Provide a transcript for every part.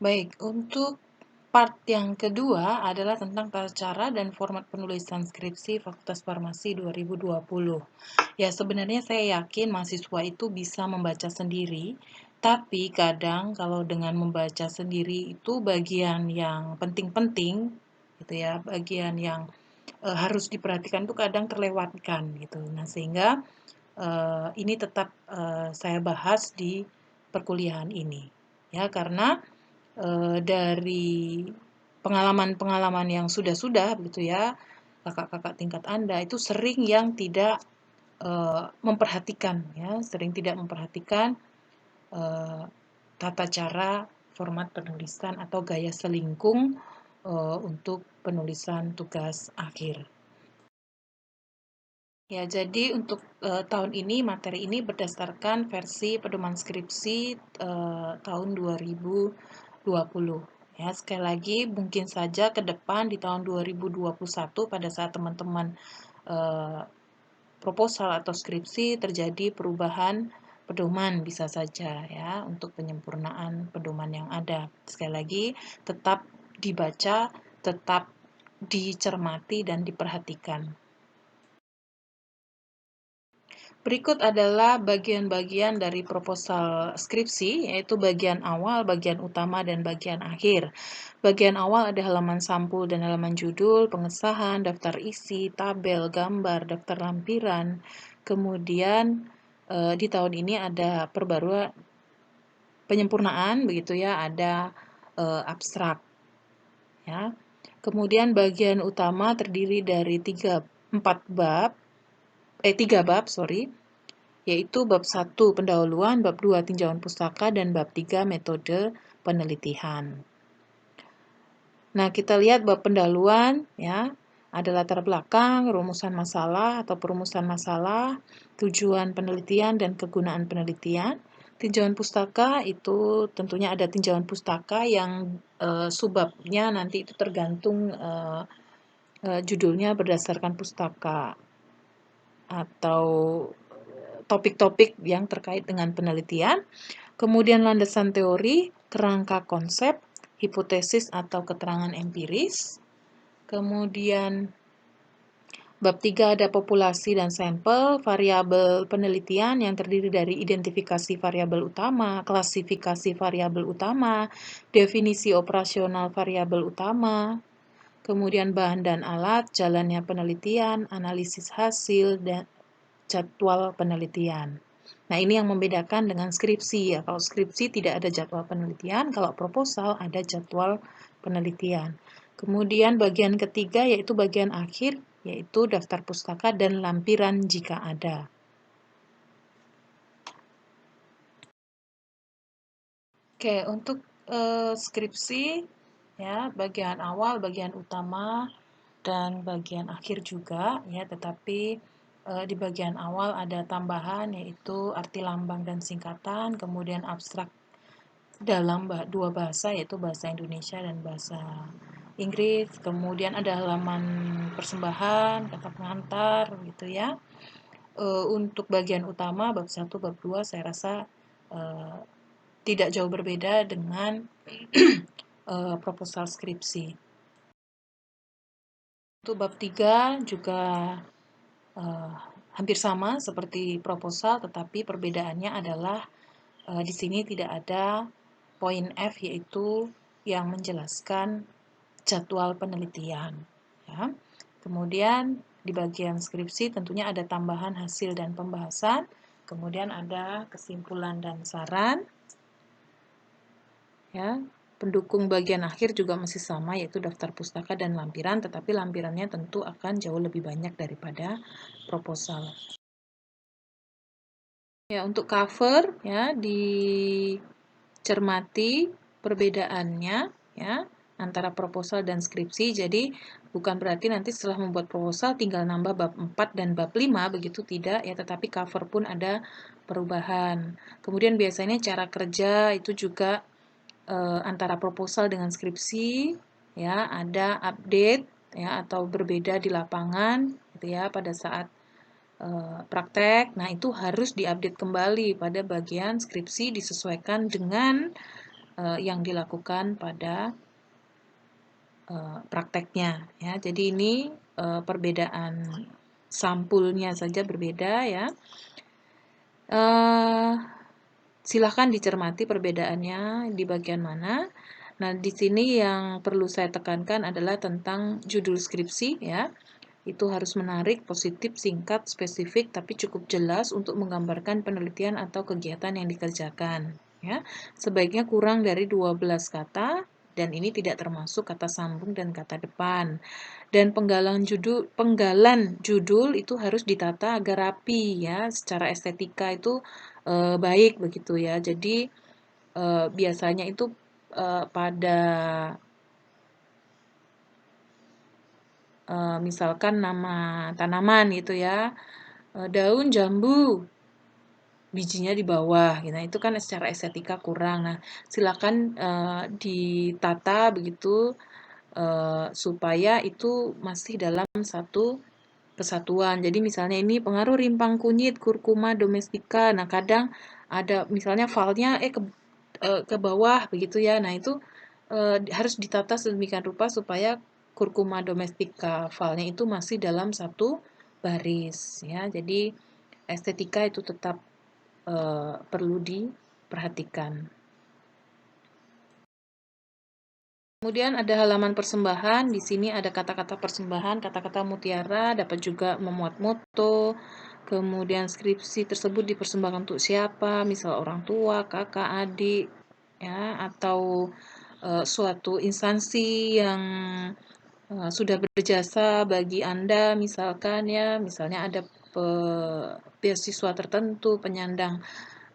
Baik, untuk part yang kedua adalah tentang tata cara dan format penulisan skripsi Fakultas Farmasi 2020. Ya, sebenarnya saya yakin mahasiswa itu bisa membaca sendiri, tapi kadang kalau dengan membaca sendiri itu bagian yang penting-penting, gitu ya, bagian yang harus diperhatikan itu kadang terlewatkan gitu. Nah, sehingga ini tetap saya bahas di perkuliahan ini. Ya, karena dari pengalaman-pengalaman yang sudah-sudah begitu ya, kakak-kakak tingkat Anda itu sering yang tidak memperhatikan ya, sering tidak memperhatikan eh, tata cara format penulisan atau gaya selingkung untuk penulisan tugas akhir. Ya, jadi untuk tahun ini materi ini berdasarkan versi pedoman skripsi tahun 2020. Ya, sekali lagi mungkin saja ke depan di tahun 2021 pada saat teman-teman eh, proposal atau skripsi terjadi perubahan pedoman bisa saja ya untuk penyempurnaan pedoman yang ada. Sekali lagi tetap dibaca, tetap dicermati dan diperhatikan. Berikut adalah bagian-bagian dari proposal skripsi, yaitu bagian awal, bagian utama, dan bagian akhir. Bagian awal ada halaman sampul dan halaman judul, pengesahan, daftar isi, tabel, gambar, daftar lampiran. Kemudian di tahun ini ada perbaruan penyempurnaan, begitu ya, ada abstrak. Ya. Kemudian bagian utama terdiri dari 3 bab, yaitu bab 1 pendahuluan, bab 2 tinjauan pustaka, dan bab 3 metode penelitian. Nah, kita lihat bab pendahuluan ya, ada latar belakang, rumusan masalah atau perumusan masalah, tujuan penelitian dan kegunaan penelitian. Tinjauan pustaka itu tentunya ada tinjauan pustaka yang subbabnya nanti itu tergantung judulnya berdasarkan pustaka atau topik-topik yang terkait dengan penelitian. Kemudian landasan teori, kerangka konsep, hipotesis atau keterangan empiris. Kemudian bab 3 ada populasi dan sampel, variabel penelitian yang terdiri dari identifikasi variabel utama, klasifikasi variabel utama, definisi operasional variabel utama, kemudian bahan dan alat, jalannya penelitian, analisis hasil, dan jadwal penelitian. Nah, ini yang membedakan dengan skripsi ya. Kalau skripsi tidak ada jadwal penelitian, kalau proposal ada jadwal penelitian. Kemudian bagian ketiga yaitu bagian akhir, yaitu daftar pustaka dan lampiran jika ada. Oke, untuk skripsi ya, bagian awal, bagian utama, dan bagian akhir juga ya, tetapi di bagian awal ada tambahan yaitu arti lambang dan singkatan, kemudian abstrak dalam dua bahasa yaitu bahasa Indonesia dan bahasa Inggris, kemudian ada halaman persembahan, kata pengantar gitu ya. Untuk bagian utama bab 1, bab 2 saya rasa tidak jauh berbeda dengan proposal skripsi. Untuk bab 3 juga hampir sama seperti proposal, tetapi perbedaannya adalah di sini tidak ada poin F, yaitu yang menjelaskan jadwal penelitian. Ya. Kemudian di bagian skripsi tentunya ada tambahan hasil dan pembahasan, kemudian ada kesimpulan dan saran. Ya, pendukung bagian akhir juga masih sama, yaitu daftar pustaka dan lampiran, tetapi lampirannya tentu akan jauh lebih banyak daripada proposal. Ya, untuk cover ya dicermati perbedaannya ya antara proposal dan skripsi. Jadi bukan berarti nanti setelah membuat proposal tinggal nambah bab 4 dan bab 5 begitu, tidak ya, tetapi cover pun ada perubahan. Kemudian biasanya cara kerja itu juga antara proposal dengan skripsi ya, ada update ya atau berbeda di lapangan gitu ya pada saat praktek. Nah, itu harus diupdate kembali pada bagian skripsi disesuaikan dengan yang dilakukan pada prakteknya ya. Jadi ini perbedaan sampulnya saja berbeda ya. Silahkan dicermati perbedaannya di bagian mana. Nah, di sini yang perlu saya tekankan adalah tentang judul skripsi ya. Itu harus menarik, positif, singkat, spesifik, tapi cukup jelas untuk menggambarkan penelitian atau kegiatan yang dikerjakan. Ya. Sebaiknya kurang dari 12 kata, dan ini tidak termasuk kata sambung dan kata depan. Dan penggalan judul itu harus ditata agar rapi ya, secara estetika itu baik begitu ya. Jadi biasanya itu pada misalkan nama tanaman gitu ya, daun jambu, bijinya di bawah, gitu. Nah, itu kan secara estetika kurang. Nah, silakan ditata begitu supaya itu masih dalam satu kesatuan. Jadi misalnya ini pengaruh rimpang kunyit, kurkuma domestika. Nah, kadang ada misalnya filenya ke bawah begitu ya. Nah, itu harus ditata sedemikian rupa supaya kurkuma domestika filenya itu masih dalam satu baris ya. Jadi estetika itu tetap perlu diperhatikan. Kemudian ada halaman persembahan. Di sini ada kata-kata persembahan, kata-kata mutiara, dapat juga memuat moto. Kemudian skripsi tersebut dipersembahkan untuk siapa? Misal orang tua, kakak, adik, ya, atau suatu instansi yang sudah berjasa bagi Anda, misalkan ya, misalnya ada beasiswa tertentu, penyandang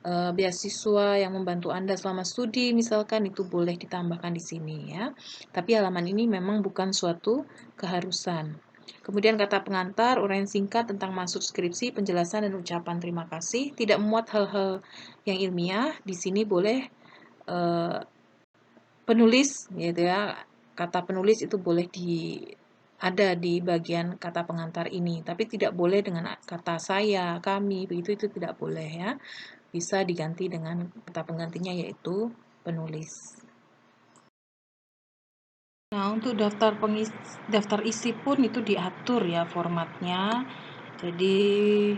beasiswa yang membantu Anda selama studi, misalkan itu boleh ditambahkan di sini ya. Tapi halaman ini memang bukan suatu keharusan. Kemudian kata pengantar, uraian singkat tentang maksud skripsi, penjelasan dan ucapan terima kasih, tidak memuat hal-hal yang ilmiah. Di sini boleh penulis gitu ya. Kata penulis itu boleh ada di bagian kata pengantar ini, tapi tidak boleh dengan kata saya, kami, begitu itu tidak boleh ya. Bisa diganti dengan kata penggantinya yaitu penulis. Nah, untuk daftar isi pun itu diatur ya formatnya. Jadi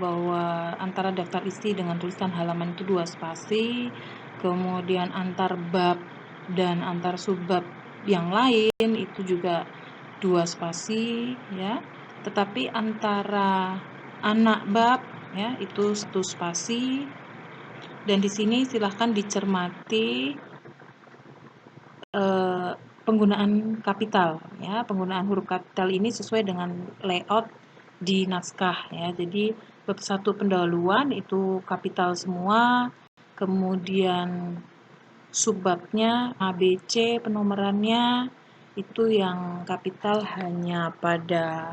bahwa antara daftar isi dengan tulisan halaman itu 2 spasi, kemudian antar bab dan antar subbab yang lain itu juga 2 spasi ya. Tetapi antara anak bab ya itu 1 spasi. Dan di sini silahkan dicermati penggunaan kapital ya. Penggunaan huruf kapital ini sesuai dengan layout di naskah ya. Jadi bab 1 pendahuluan itu kapital semua, kemudian subbabnya A, B, C penomorannya itu yang kapital hanya pada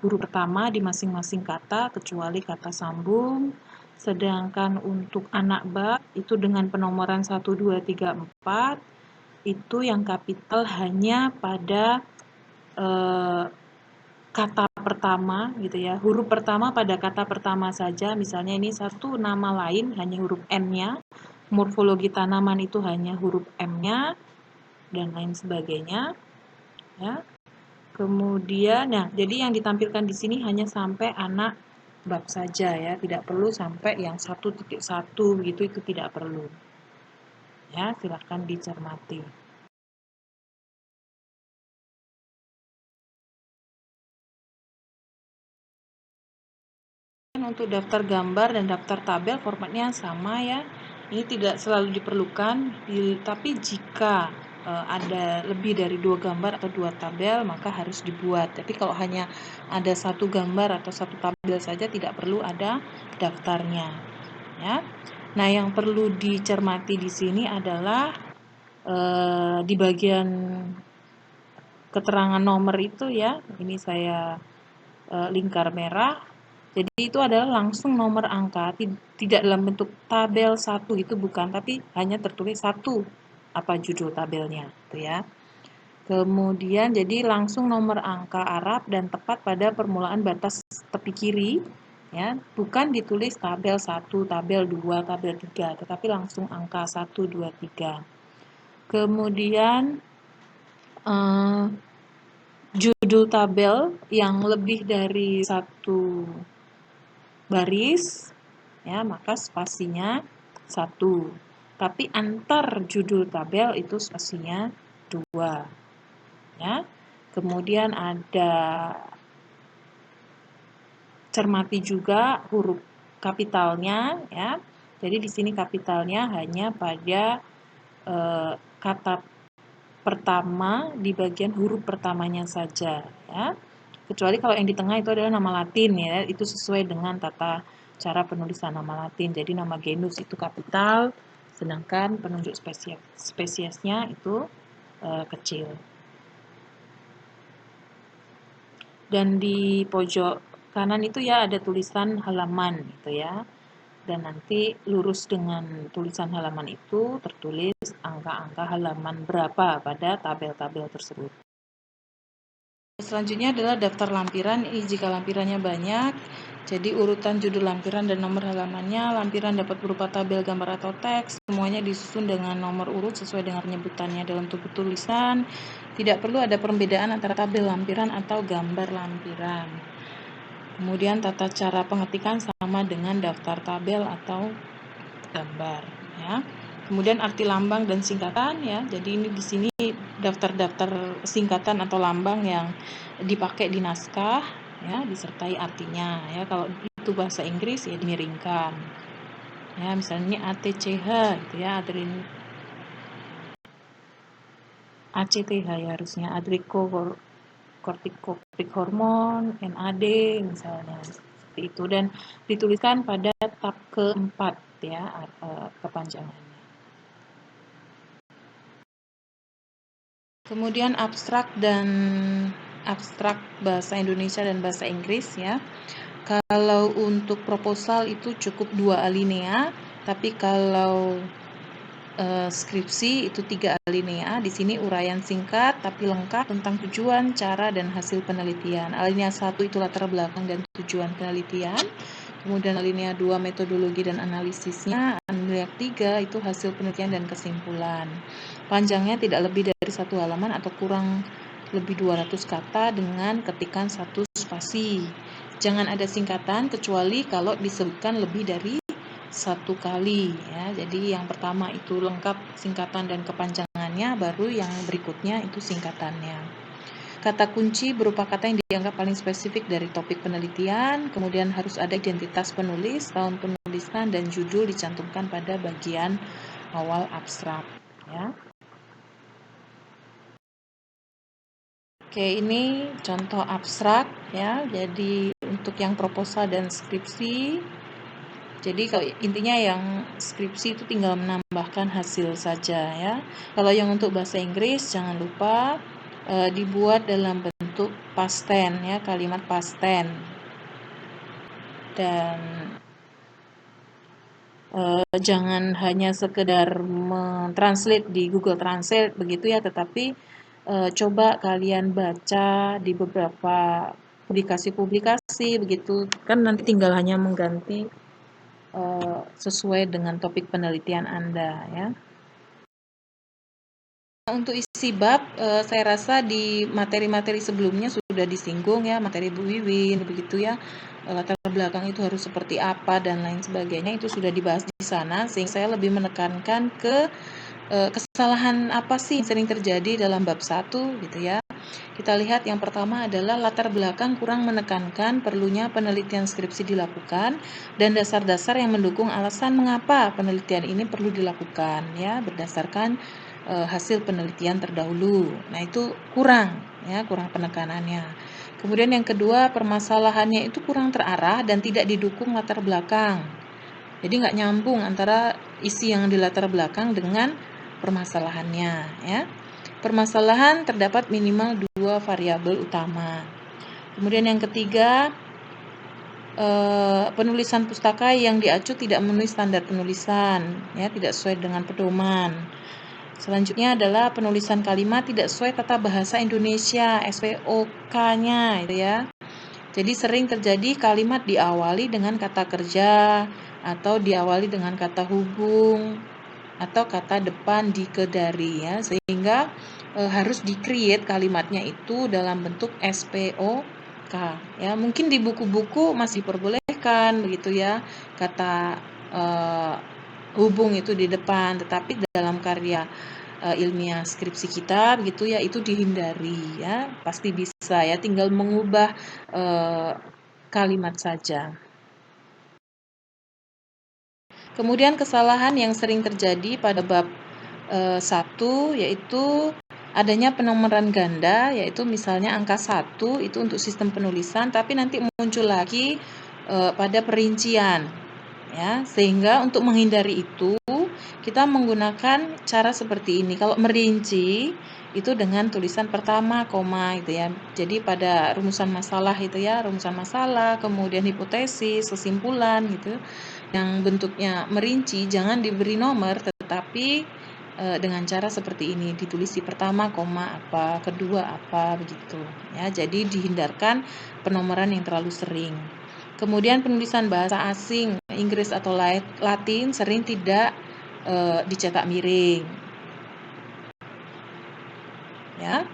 huruf pertama di masing-masing kata kecuali kata sambung. Sedangkan untuk anak bab itu dengan penomoran 1, 2, 3, 4 itu yang kapital hanya pada kata pertama gitu ya, huruf pertama pada kata pertama saja. Misalnya ini satu nama lain hanya huruf N-nya, morfologi tanaman itu hanya huruf M-nya dan lain sebagainya ya. Kemudian ya, jadi yang ditampilkan di sini hanya sampai anak bab saja ya, tidak perlu sampai yang 1.1 begitu, itu tidak perlu ya. Silakan dicermati. Untuk daftar gambar dan daftar tabel formatnya sama ya. Ini tidak selalu diperlukan, tapi jika ada lebih dari 2 gambar atau 2 tabel maka harus dibuat. Tapi kalau hanya ada 1 gambar atau 1 tabel saja tidak perlu ada daftarnya ya. Nah, yang perlu dicermati di sini adalah di bagian keterangan nomor itu ya. Ini saya lingkar merah. Jadi itu adalah langsung nomor angka, tidak dalam bentuk tabel 1 itu bukan, tapi hanya tertulis 1 apa judul tabelnya gitu ya. Kemudian jadi langsung nomor angka Arab dan tepat pada permulaan batas tepi kiri ya, bukan ditulis tabel 1, tabel 2, tabel 3, tetapi langsung angka 1, 2, 3. Kemudian judul tabel yang lebih dari satu baris, ya, maka spasinya 1. Tapi antar judul tabel itu spasinya 2. Ya. Kemudian ada cermati juga huruf kapitalnya, ya. Jadi di sini kapitalnya hanya pada kata pertama di bagian huruf pertamanya saja, ya. Kecuali kalau yang di tengah itu adalah nama Latin, ya, itu sesuai dengan tata cara penulisan nama Latin. Jadi nama genus itu kapital, sedangkan penunjuk spesiesnya itu kecil. Dan di pojok kanan itu ya ada tulisan halaman gitu ya. Dan nanti lurus dengan tulisan halaman itu tertulis angka-angka halaman berapa pada tabel-tabel tersebut. Selanjutnya adalah daftar lampiran. Ini jika lampirannya banyak, jadi urutan judul lampiran dan nomor halamannya. Lampiran dapat berupa tabel, gambar, atau teks. Semuanya disusun dengan nomor urut sesuai dengan penyebutannya dalam tubuh tulisan. Tidak perlu ada perbedaan antara tabel lampiran atau gambar lampiran. Kemudian tata cara pengetikan sama dengan daftar tabel atau gambar, ya. Kemudian arti lambang dan singkatan, ya. Jadi ini di sini daftar-daftar singkatan atau lambang yang dipakai di naskah, ya, disertai artinya, ya. Kalau itu bahasa Inggris ya dimiringkan. Ya, misalnya ini ATCH gitu ya, ACTH ya harusnya, adrenocorticotropic hormone, NAD misalnya, seperti itu, dan dituliskan pada tab keempat, ya, kepanjangannya. Kemudian abstrak bahasa Indonesia dan bahasa Inggris, ya. Kalau untuk proposal itu cukup 2 alinea, tapi kalau skripsi itu 3 alinea. Di sini uraian singkat tapi lengkap tentang tujuan, cara, dan hasil penelitian. Alinea 1 itu latar belakang dan tujuan penelitian. Kemudian alinea 2 metodologi dan analisisnya. Alinea 3 itu hasil penelitian dan kesimpulan. Panjangnya tidak lebih dari 1 halaman atau kurang lebih 200 kata dengan ketikan 1 spasi. Jangan ada singkatan kecuali kalau disebutkan lebih dari 1 kali, ya. Jadi yang pertama itu lengkap singkatan dan kepanjangannya, baru yang berikutnya itu singkatannya. Kata kunci berupa kata yang dianggap paling spesifik dari topik penelitian, kemudian harus ada identitas penulis, tahun penulisan, dan judul dicantumkan pada bagian awal abstrak, ya. Oke, ini contoh abstrak, ya. Jadi untuk yang proposal dan skripsi, jadi kalau intinya yang skripsi itu tinggal menambahkan hasil saja, ya. Kalau yang untuk bahasa Inggris jangan lupa dibuat dalam bentuk past tense, ya, kalimat past tense. Dan jangan hanya sekedar mentranslate di Google Translate begitu ya, tetapi coba kalian baca di beberapa publikasi-publikasi begitu, kan nanti tinggal hanya mengganti sesuai dengan topik penelitian Anda, ya. Untuk isi bab, saya rasa di materi-materi sebelumnya sudah disinggung, ya, materi Bu Wiwin begitu ya, latar belakang itu harus seperti apa dan lain sebagainya, itu sudah dibahas di sana, sehingga saya lebih menekankan ke kesalahan apa sih yang sering terjadi dalam bab 1 gitu ya. Kita lihat yang pertama adalah latar belakang kurang menekankan perlunya penelitian skripsi dilakukan dan dasar-dasar yang mendukung alasan mengapa penelitian ini perlu dilakukan, ya, berdasarkan hasil penelitian terdahulu. Nah, itu kurang, ya, kurang penekanannya. Kemudian yang kedua, permasalahannya itu kurang terarah dan tidak didukung latar belakang. Jadi nggak nyambung antara isi yang di latar belakang dengan permasalahannya, ya. Permasalahan terdapat minimal 2 variabel utama. Kemudian yang ketiga, penulisan pustaka yang diacu tidak memenuhi standar penulisan, ya, tidak sesuai dengan pedoman. Selanjutnya adalah penulisan kalimat tidak sesuai tata bahasa Indonesia, SPOK-nya, itu ya. Jadi sering terjadi kalimat diawali dengan kata kerja atau diawali dengan kata hubung atau kata depan dikedari ya, sehingga harus di-create kalimatnya itu dalam bentuk SPOK ya. Mungkin di buku-buku masih diperbolehkan begitu ya, kata hubung itu di depan, tetapi dalam karya ilmiah skripsi kita begitu ya, itu dihindari ya. Pasti bisa ya, tinggal mengubah kalimat saja. Kemudian kesalahan yang sering terjadi pada bab 1 yaitu adanya penomoran ganda, yaitu misalnya angka 1 itu untuk sistem penulisan, tapi nanti muncul lagi pada perincian ya. Sehingga untuk menghindari itu kita menggunakan cara seperti ini. Kalau merinci itu dengan tulisan pertama koma gitu ya. Jadi pada rumusan masalah itu ya, rumusan masalah, kemudian hipotesis, kesimpulan gitu, yang bentuknya merinci jangan diberi nomor, tetapi dengan cara seperti ini, ditulis di pertama koma apa, kedua apa begitu ya. Jadi dihindarkan penomoran yang terlalu sering. Kemudian penulisan bahasa asing, Inggris atau Latin sering tidak dicetak miring. Ya.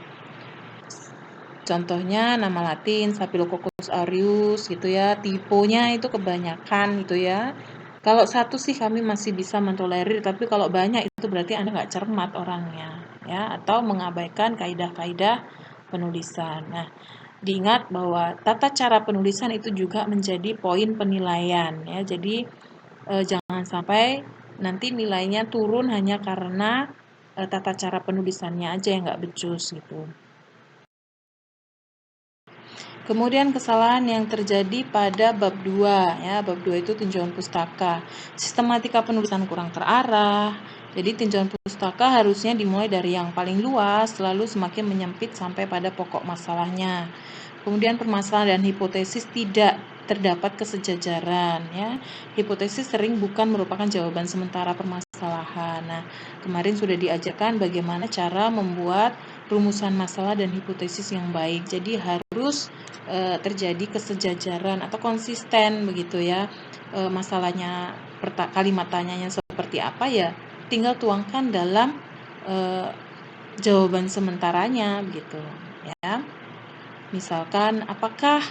Contohnya nama Latin Staphylococcus aureus gitu ya, tipenya itu kebanyakan gitu ya. Kalau satu sih kami masih bisa mentolerir, tapi kalau banyak itu berarti Anda nggak cermat orangnya ya, atau mengabaikan kaidah-kaidah penulisan. Nah, diingat bahwa tata cara penulisan itu juga menjadi poin penilaian ya. Jadi jangan sampai nanti nilainya turun hanya karena tata cara penulisannya aja yang nggak becus gitu. Kemudian kesalahan yang terjadi pada bab 2 ya, bab 2 itu tinjauan pustaka. Sistematika penulisan kurang terarah. Jadi tinjauan pustaka harusnya dimulai dari yang paling luas, lalu semakin menyempit sampai pada pokok masalahnya. Kemudian permasalahan dan hipotesis tidak terdapat kesejajaran ya. Hipotesis sering bukan merupakan jawaban sementara permasalahan. Nah, kemarin sudah diajarkan bagaimana cara membuat rumusan masalah dan hipotesis yang baik. Jadi harus terjadi kesejajaran atau konsisten begitu ya. Masalahnya kalimat tanyanya seperti apa ya, tinggal tuangkan dalam jawaban sementaranya gitu ya. Misalkan apakah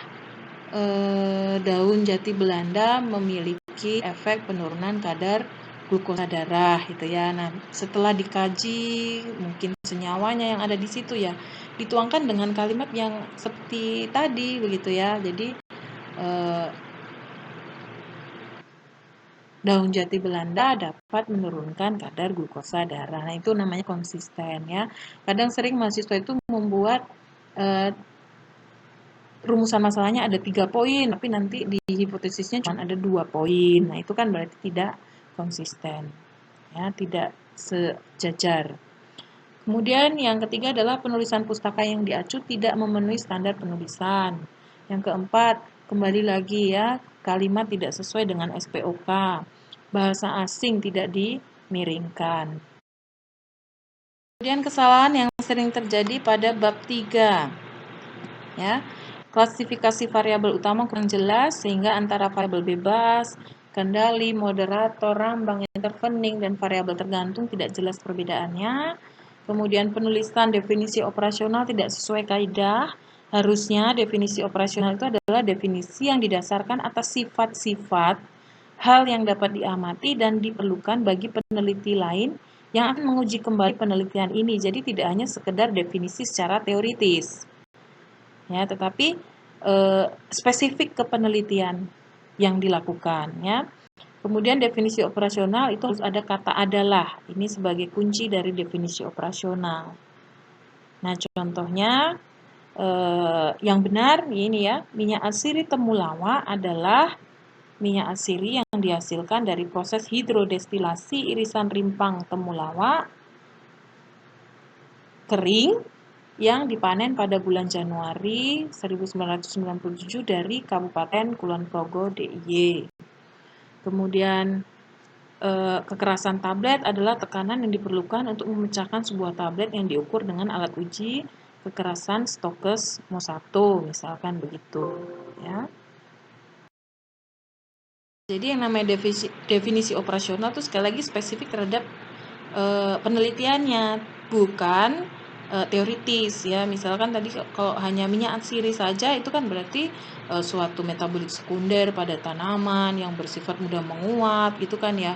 daun jati Belanda memiliki efek penurunan kadar glukosa darah gitu ya. Nah, setelah dikaji mungkin senyawanya yang ada di situ ya, dituangkan dengan kalimat yang seperti tadi begitu ya. Jadi daun jati Belanda dapat menurunkan kadar glukosa darah. Nah, itu namanya konsisten ya. Kadang sering mahasiswa itu membuat rumusan masalahnya ada 3 poin, tapi nanti di hipotesisnya cuma ada 2 poin. Nah, itu kan berarti tidak konsisten, ya, tidak sejajar. Kemudian yang ketiga adalah penulisan pustaka yang diacu tidak memenuhi standar penulisan. Yang keempat, kembali lagi ya, kalimat tidak sesuai dengan SPOK. Bahasa asing tidak dimiringkan. Kemudian kesalahan yang sering terjadi pada bab 3. Ya. Klasifikasi variabel utama kurang jelas sehingga antara variabel bebas, kendali, moderator, rambang, intervening, dan variabel tergantung tidak jelas perbedaannya. Kemudian penulisan definisi operasional tidak sesuai kaidah. Harusnya definisi operasional itu adalah definisi yang didasarkan atas sifat-sifat hal yang dapat diamati dan diperlukan bagi peneliti lain yang akan menguji kembali penelitian ini. Jadi tidak hanya sekedar definisi secara teoritis. Ya, tetapi spesifik ke penelitian yang dilakukan ya. Kemudian definisi operasional itu harus ada kata adalah. Ini sebagai kunci dari definisi operasional. Nah, contohnya yang benar ini ya, minyak asiri temulawak adalah minyak asiri yang dihasilkan dari proses hidrodestilasi irisan rimpang temulawak kering yang dipanen pada bulan Januari 1997 dari Kabupaten Kulon Progo DIY. Kemudian kekerasan tablet adalah tekanan yang diperlukan untuk memecahkan sebuah tablet yang diukur dengan alat uji kekerasan Stokes Mosato, misalkan begitu, ya. Jadi yang namanya definisi operasional itu sekali lagi spesifik terhadap penelitiannya, bukan teoritis ya. Misalkan tadi kalau hanya minyak atsiri saja itu kan berarti suatu metabolit sekunder pada tanaman yang bersifat mudah menguap gitu kan ya,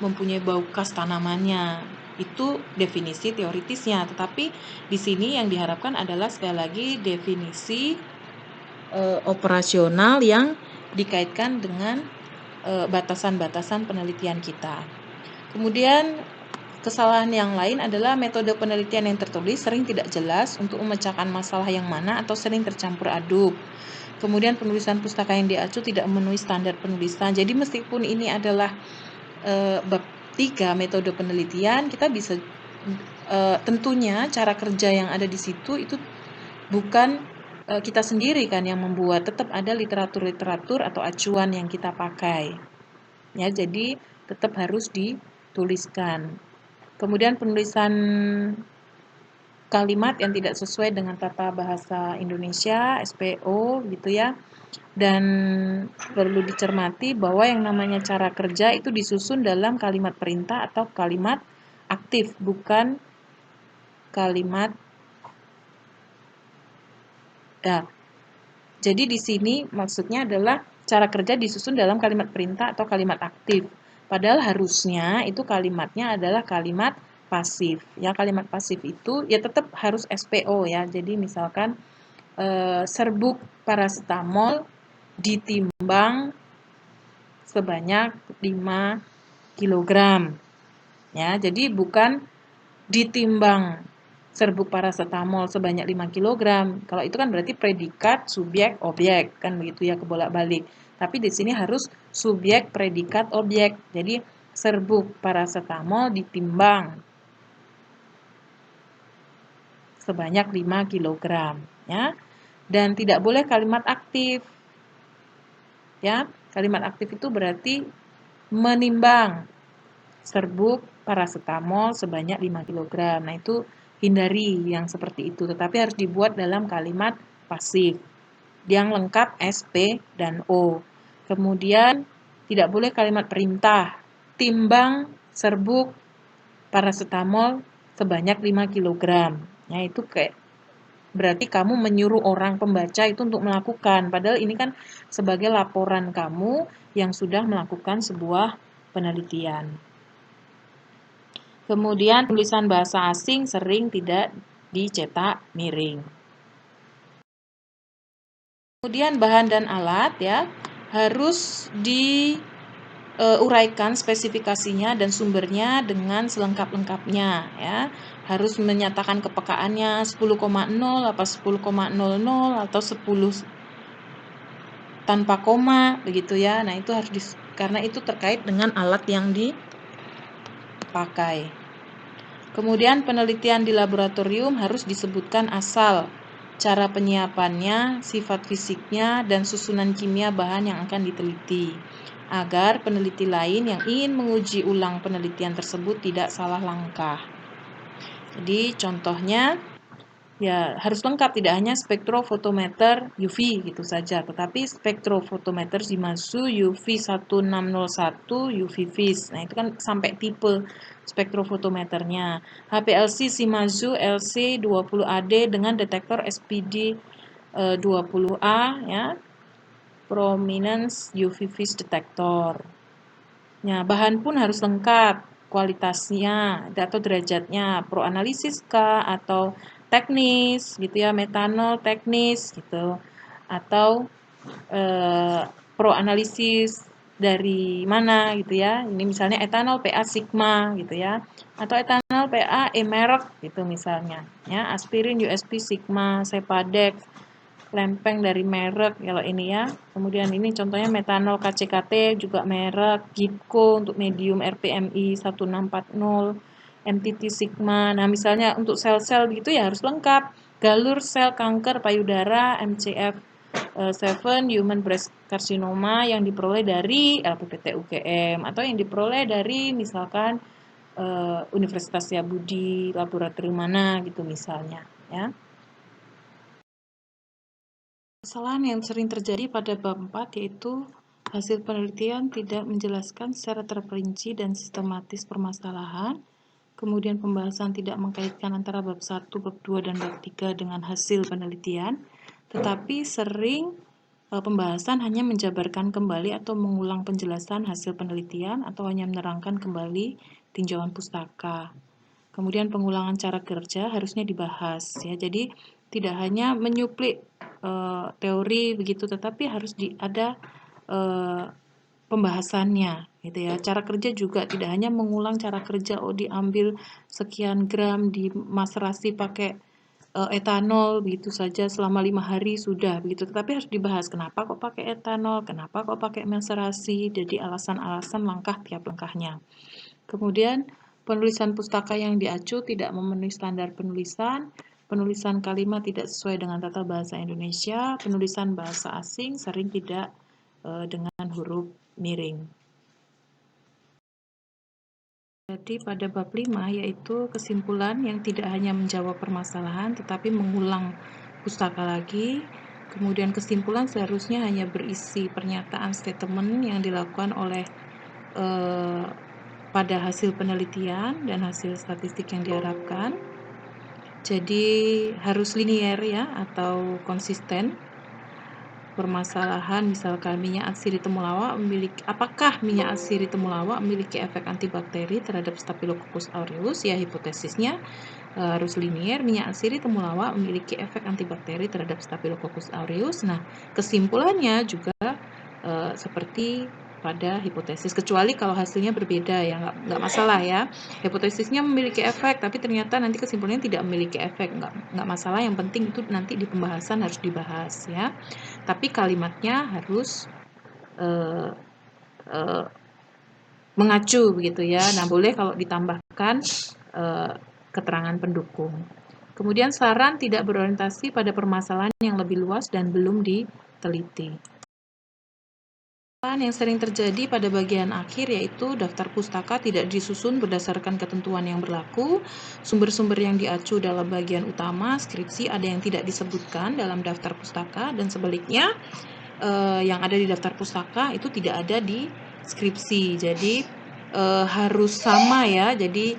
mempunyai bau khas tanamannya. Itu definisi teoritisnya, tetapi di sini yang diharapkan adalah sekali lagi definisi operasional yang dikaitkan dengan batasan-batasan penelitian kita. Kemudian kesalahan yang lain adalah metode penelitian yang tertulis sering tidak jelas untuk memecahkan masalah yang mana atau sering tercampur aduk. Kemudian penulisan pustaka yang diacu tidak memenuhi standar penulisan. Jadi meskipun ini adalah bab 3 metode penelitian, kita bisa tentunya cara kerja yang ada di situ itu bukan kita sendiri kan yang membuat, tetap ada literatur-literatur atau acuan yang kita pakai. Ya, jadi tetap harus dituliskan. Kemudian penulisan kalimat yang tidak sesuai dengan tata bahasa Indonesia, SPO gitu ya. Dan perlu dicermati bahwa yang namanya cara kerja itu disusun dalam kalimat perintah atau kalimat aktif, bukan kalimat ya. Jadi di sini maksudnya adalah cara kerja disusun dalam kalimat perintah atau kalimat aktif. Padahal harusnya itu kalimatnya adalah kalimat pasif. Ya, kalimat pasif itu ya tetap harus SPO ya. Jadi misalkan serbuk paracetamol ditimbang sebanyak 5 kg. Ya, jadi bukan ditimbang serbuk paracetamol sebanyak 5 kg. Kalau itu kan berarti predikat, subjek, objek, kan begitu ya, kebolak-balik. Tapi di sini harus subjek, predikat, objek. Jadi serbuk paracetamol ditimbang sebanyak 5 kg, ya. Dan tidak boleh kalimat aktif. Ya, kalimat aktif itu berarti menimbang serbuk paracetamol sebanyak 5 kg. Nah, itu hindari yang seperti itu, tetapi harus dibuat dalam kalimat pasif yang lengkap S, P, dan O. Kemudian tidak boleh kalimat perintah, timbang serbuk paracetamol sebanyak 5 kg. Ya, itu kayak berarti kamu menyuruh orang pembaca itu untuk melakukan, padahal ini kan sebagai laporan kamu yang sudah melakukan sebuah penelitian. Kemudian tulisan bahasa asing sering tidak dicetak miring. Kemudian bahan dan alat ya harus diuraikan spesifikasinya dan sumbernya dengan selengkap-lengkapnya ya. Harus menyatakan kepekaannya 10,0 apa 10,00 atau 10 tanpa koma begitu ya. Nah, itu harus karena itu terkait dengan alat yang dipakai. Kemudian penelitian di laboratorium harus disebutkan asal, cara penyiapannya, sifat fisiknya, dan susunan kimia bahan yang akan diteliti, agar peneliti lain yang ingin menguji ulang penelitian tersebut tidak salah langkah. Jadi contohnya ya harus lengkap, tidak hanya spektrofotometer UV gitu saja, tetapi spektrofotometer Shimadzu UV 1601 UV vis. Nah, itu kan sampai tipe spektrofotometernya. HPLC Shimadzu LC 20AD dengan detektor SPD 20A ya. Prominence UV vis detector. Nah, bahan pun harus lengkap, kualitasnya atau derajatnya, proanalisis kah atau teknis gitu ya, metanol teknis gitu, atau proanalisis dari mana gitu ya. Ini misalnya etanol PA sigma gitu ya, atau etanol PA merek gitu misalnya ya, aspirin USP sigma, Sepadex lempeng dari merek kalau ini ya. Kemudian ini contohnya metanol KCKT juga merek, Gipco untuk medium RPMI 1640, MTT Sigma. Nah, misalnya untuk sel-sel begitu ya harus lengkap. Galur sel kanker payudara MCF 7 human breast carcinoma yang diperoleh dari LPPT UGM atau yang diperoleh dari misalkan Universitas Syabudi, laboratorium mana gitu misalnya. ya. Kesalahan yang sering terjadi pada bab 4 yaitu hasil penelitian tidak menjelaskan secara terperinci dan sistematis permasalahan, kemudian pembahasan tidak mengkaitkan antara bab 1, bab 2, dan bab 3 dengan hasil penelitian, tetapi sering pembahasan hanya menjabarkan kembali atau mengulang penjelasan hasil penelitian atau hanya menerangkan kembali tinjauan pustaka. Kemudian pengulangan cara kerja harusnya dibahas ya. Jadi tidak hanya menyuplik teori begitu, tetapi harus ada pembahasannya gitu ya. Cara kerja juga tidak hanya mengulang cara kerja, diambil sekian gram dimaserasi pakai etanol begitu saja selama 5 hari sudah begitu, tetapi harus dibahas kenapa kok pakai etanol, kenapa kok pakai maserasi, jadi alasan-alasan langkah tiap langkahnya. Kemudian penulisan pustaka yang diacu tidak memenuhi standar penulisan, penulisan kalimat tidak sesuai dengan tata bahasa Indonesia, penulisan bahasa asing sering tidak dengan huruf miring. Jadi pada bab 5 yaitu kesimpulan yang tidak hanya menjawab permasalahan tetapi mengulang pustaka lagi. Kemudian kesimpulan seharusnya hanya berisi pernyataan statement yang dilakukan oleh pada hasil penelitian dan hasil statistik yang diharapkan. Jadi harus linier ya atau konsisten. Permasalahan misalkan minyak atsiri temulawak apakah minyak atsiri temulawak memiliki efek antibakteri terhadap Staphylococcus aureus? Ya, hipotesisnya harus linier. Minyak atsiri temulawak memiliki efek antibakteri terhadap Staphylococcus aureus. Nah, kesimpulannya juga seperti pada hipotesis, kecuali kalau hasilnya berbeda ya nggak masalah ya. Hipotesisnya memiliki efek tapi ternyata nanti kesimpulannya tidak memiliki efek, nggak masalah, yang penting itu nanti di pembahasan harus dibahas ya. Tapi kalimatnya harus mengacu begitu ya. Nah, boleh kalau ditambahkan keterangan pendukung. Kemudian saran tidak berorientasi pada permasalahan yang lebih luas dan belum diteliti. Yang sering terjadi pada bagian akhir yaitu daftar pustaka tidak disusun berdasarkan ketentuan yang berlaku, sumber-sumber yang diacu dalam bagian utama skripsi ada yang tidak disebutkan dalam daftar pustaka, dan sebaliknya yang ada di daftar pustaka itu tidak ada di skripsi. Jadi harus sama ya, jadi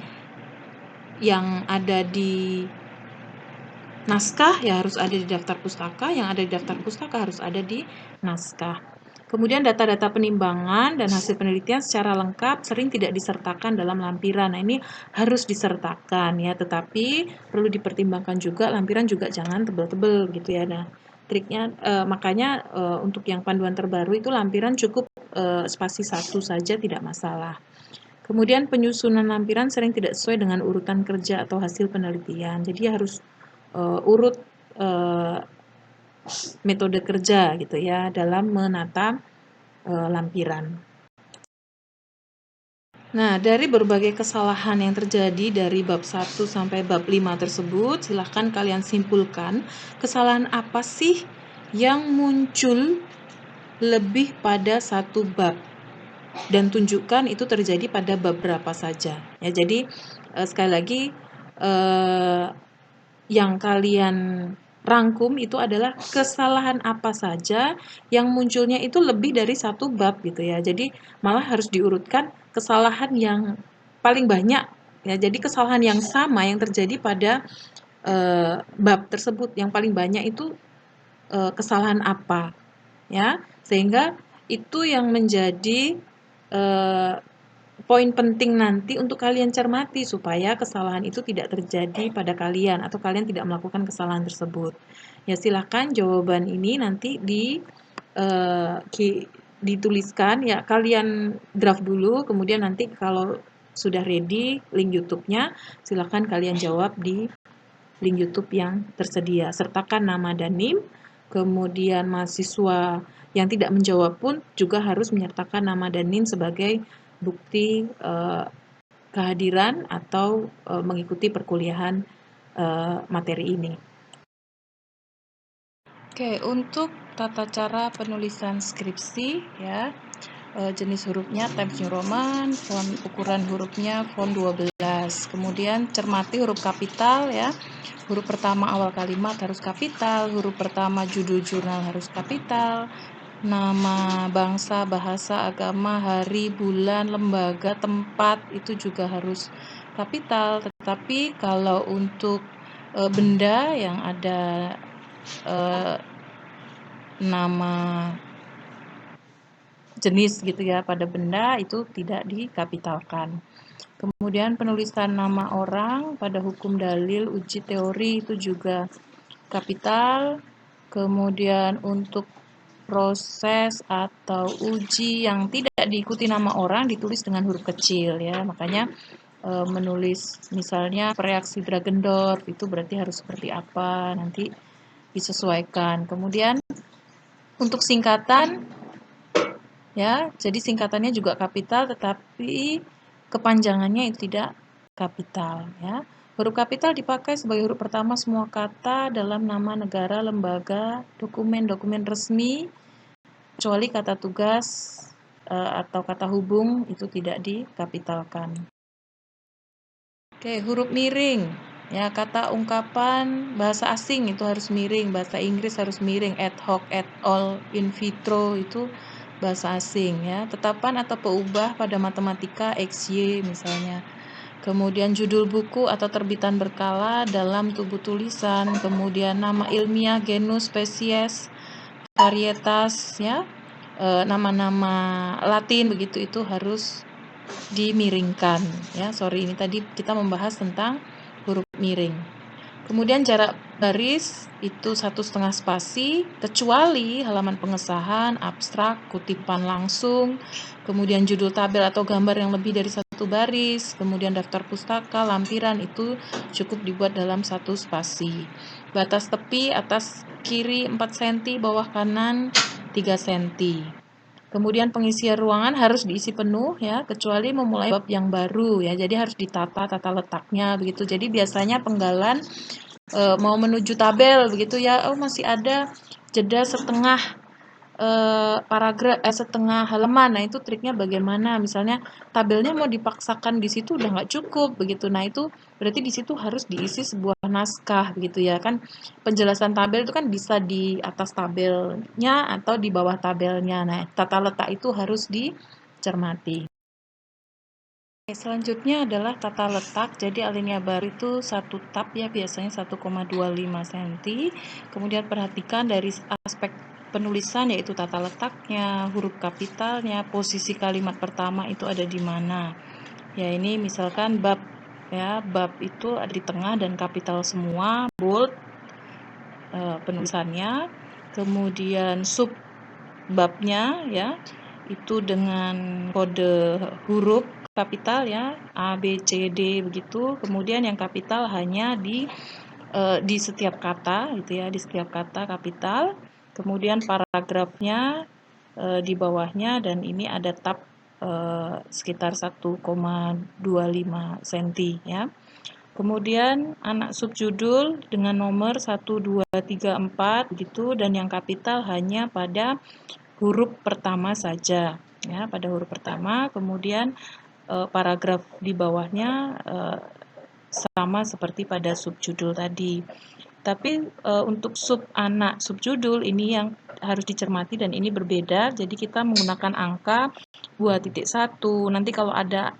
yang ada di naskah ya harus ada di daftar pustaka, yang ada di daftar pustaka harus ada di naskah. Kemudian data-data penimbangan dan hasil penelitian secara lengkap sering tidak disertakan dalam lampiran. Nah, ini harus disertakan ya, tetapi perlu dipertimbangkan juga lampiran juga jangan tebal-tebal gitu ya. Nah, triknya makanya untuk yang panduan terbaru itu lampiran cukup spasi 1 saja tidak masalah. Kemudian penyusunan lampiran sering tidak sesuai dengan urutan kerja atau hasil penelitian. Jadi harus urut metode kerja gitu ya dalam menata lampiran. Nah, dari berbagai kesalahan yang terjadi dari bab 1 sampai bab 5 tersebut, silahkan kalian simpulkan kesalahan apa sih yang muncul lebih pada satu bab dan tunjukkan itu terjadi pada bab berapa saja. Ya, jadi sekali lagi yang kalian rangkum itu adalah kesalahan apa saja yang munculnya itu lebih dari satu bab gitu ya. Jadi malah harus diurutkan kesalahan yang paling banyak ya. Jadi kesalahan yang sama yang terjadi pada bab tersebut yang paling banyak itu kesalahan apa ya. Sehingga itu yang menjadi poin penting nanti untuk kalian cermati supaya kesalahan itu tidak terjadi pada kalian atau kalian tidak melakukan kesalahan tersebut. Ya, silahkan jawaban ini nanti dituliskan ya, kalian draft dulu, kemudian nanti kalau sudah ready link YouTube-nya silahkan kalian jawab di link YouTube yang tersedia. Sertakan nama dan NIM, kemudian mahasiswa yang tidak menjawab pun juga harus menyertakan nama dan NIM sebagai bukti kehadiran atau mengikuti perkuliahan materi ini. Oke, untuk tata cara penulisan skripsi ya, jenis hurufnya Times New Roman, font ukuran hurufnya font 12. Kemudian cermati huruf kapital ya. Huruf pertama awal kalimat harus kapital, huruf pertama judul jurnal harus kapital, nama bangsa, bahasa, agama, hari, bulan, lembaga, tempat itu juga harus kapital. Tetapi kalau untuk benda yang ada nama jenis gitu ya pada benda itu tidak dikapitalkan. Kemudian penulisan nama orang pada hukum dalil, uji teori itu juga kapital. Kemudian untuk proses atau uji yang tidak diikuti nama orang ditulis dengan huruf kecil ya. Makanya menulis misalnya reaksi Dragendorf itu berarti harus seperti apa, nanti disesuaikan. Kemudian untuk singkatan ya, jadi singkatannya juga kapital tetapi kepanjangannya itu tidak kapital ya. Huruf kapital dipakai sebagai huruf pertama semua kata dalam nama negara, lembaga, dokumen-dokumen resmi, kecuali kata tugas atau kata hubung itu tidak dikapitalkan. Oke, huruf miring. Ya, kata ungkapan bahasa asing itu harus miring, bahasa Inggris harus miring, ad hoc, at all, in vitro itu bahasa asing ya. Tetapan atau peubah pada matematika XY misalnya. Kemudian judul buku atau terbitan berkala dalam tubuh tulisan, kemudian nama ilmiah, genus, spesies, varietas ya. Nama-nama Latin begitu itu harus dimiringkan ya. Sorry, ini tadi kita membahas tentang huruf miring. Kemudian jarak baris itu 1,5 spasi kecuali halaman pengesahan, abstrak, kutipan langsung, kemudian judul tabel atau gambar yang lebih dari 1 baris, kemudian daftar pustaka, lampiran itu cukup dibuat dalam 1 spasi. Batas tepi atas kiri 4 cm, bawah kanan 3 cm. Kemudian pengisian ruangan harus diisi penuh ya, kecuali memulai bab yang baru ya. Jadi harus ditata tata letaknya begitu. Jadi biasanya penggalan mau menuju tabel begitu ya. Oh, masih ada jeda setengah paragraf setengah halaman. Nah, itu triknya bagaimana? Misalnya tabelnya mau dipaksakan di situ udah nggak cukup begitu. Nah, itu berarti di situ harus diisi sebuah naskah begitu ya kan. Penjelasan tabel itu kan bisa di atas tabelnya atau di bawah tabelnya. Nah, tata letak itu harus dicermati. Selanjutnya adalah tata letak. Jadi alinea baru itu 1 tab ya, biasanya 1,25 cm. Kemudian perhatikan dari aspek penulisan yaitu tata letaknya, huruf kapitalnya, posisi kalimat pertama itu ada di mana. Ya, ini misalkan bab ya, bab itu ada di tengah dan kapital semua, bold penulisannya. Kemudian sub babnya ya itu dengan kode huruf kapital ya, A, B, C, D begitu. Kemudian yang kapital hanya di setiap kata gitu ya, di setiap kata kapital. Kemudian paragrafnya di bawahnya dan ini ada tab sekitar 1,25 cm ya. Kemudian anak subjudul dengan nomor 1, 2, 3, 4 begitu dan yang kapital hanya pada huruf pertama saja ya, pada huruf pertama. Kemudian paragraf di bawahnya sama seperti pada subjudul tadi. Tapi untuk anak subjudul ini yang harus dicermati dan ini berbeda. Jadi kita menggunakan angka 2.1. Nanti kalau ada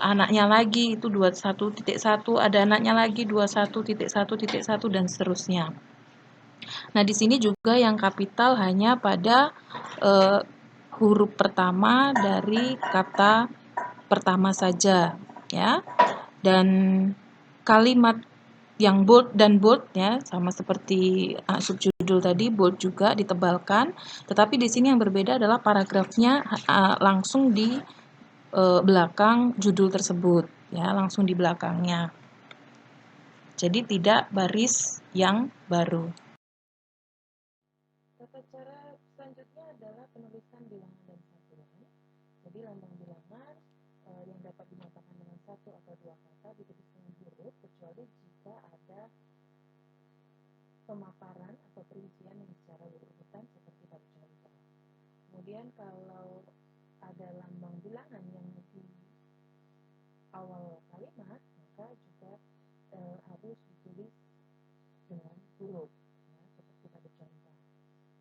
anaknya lagi itu 21.1, ada anaknya lagi 21.1.1 dan seterusnya. Nah, di sini juga yang kapital hanya pada huruf pertama dari kata pertama saja ya. Dan kalimat yang bold dan bold ya sama seperti subjudul tadi, bold juga ditebalkan, tetapi di sini yang berbeda adalah paragrafnya langsung di belakang judul tersebut ya, langsung di belakangnya. Jadi tidak baris yang baru. Tata cara selanjutnya adalah penulisan bilangan dan satuan. Jadi lambang bilangan yang dapat dinyatakan dengan 1 atau 2 kata ditulis dengan huruf kecuali jika ada pemaparan atau perincian yang secara urutan seperti pada contoh. Kemudian kalau ada lambang bilangan yang di awal kalimat, maka juga harus ditulis dengan huruf, ya, seperti pada contoh.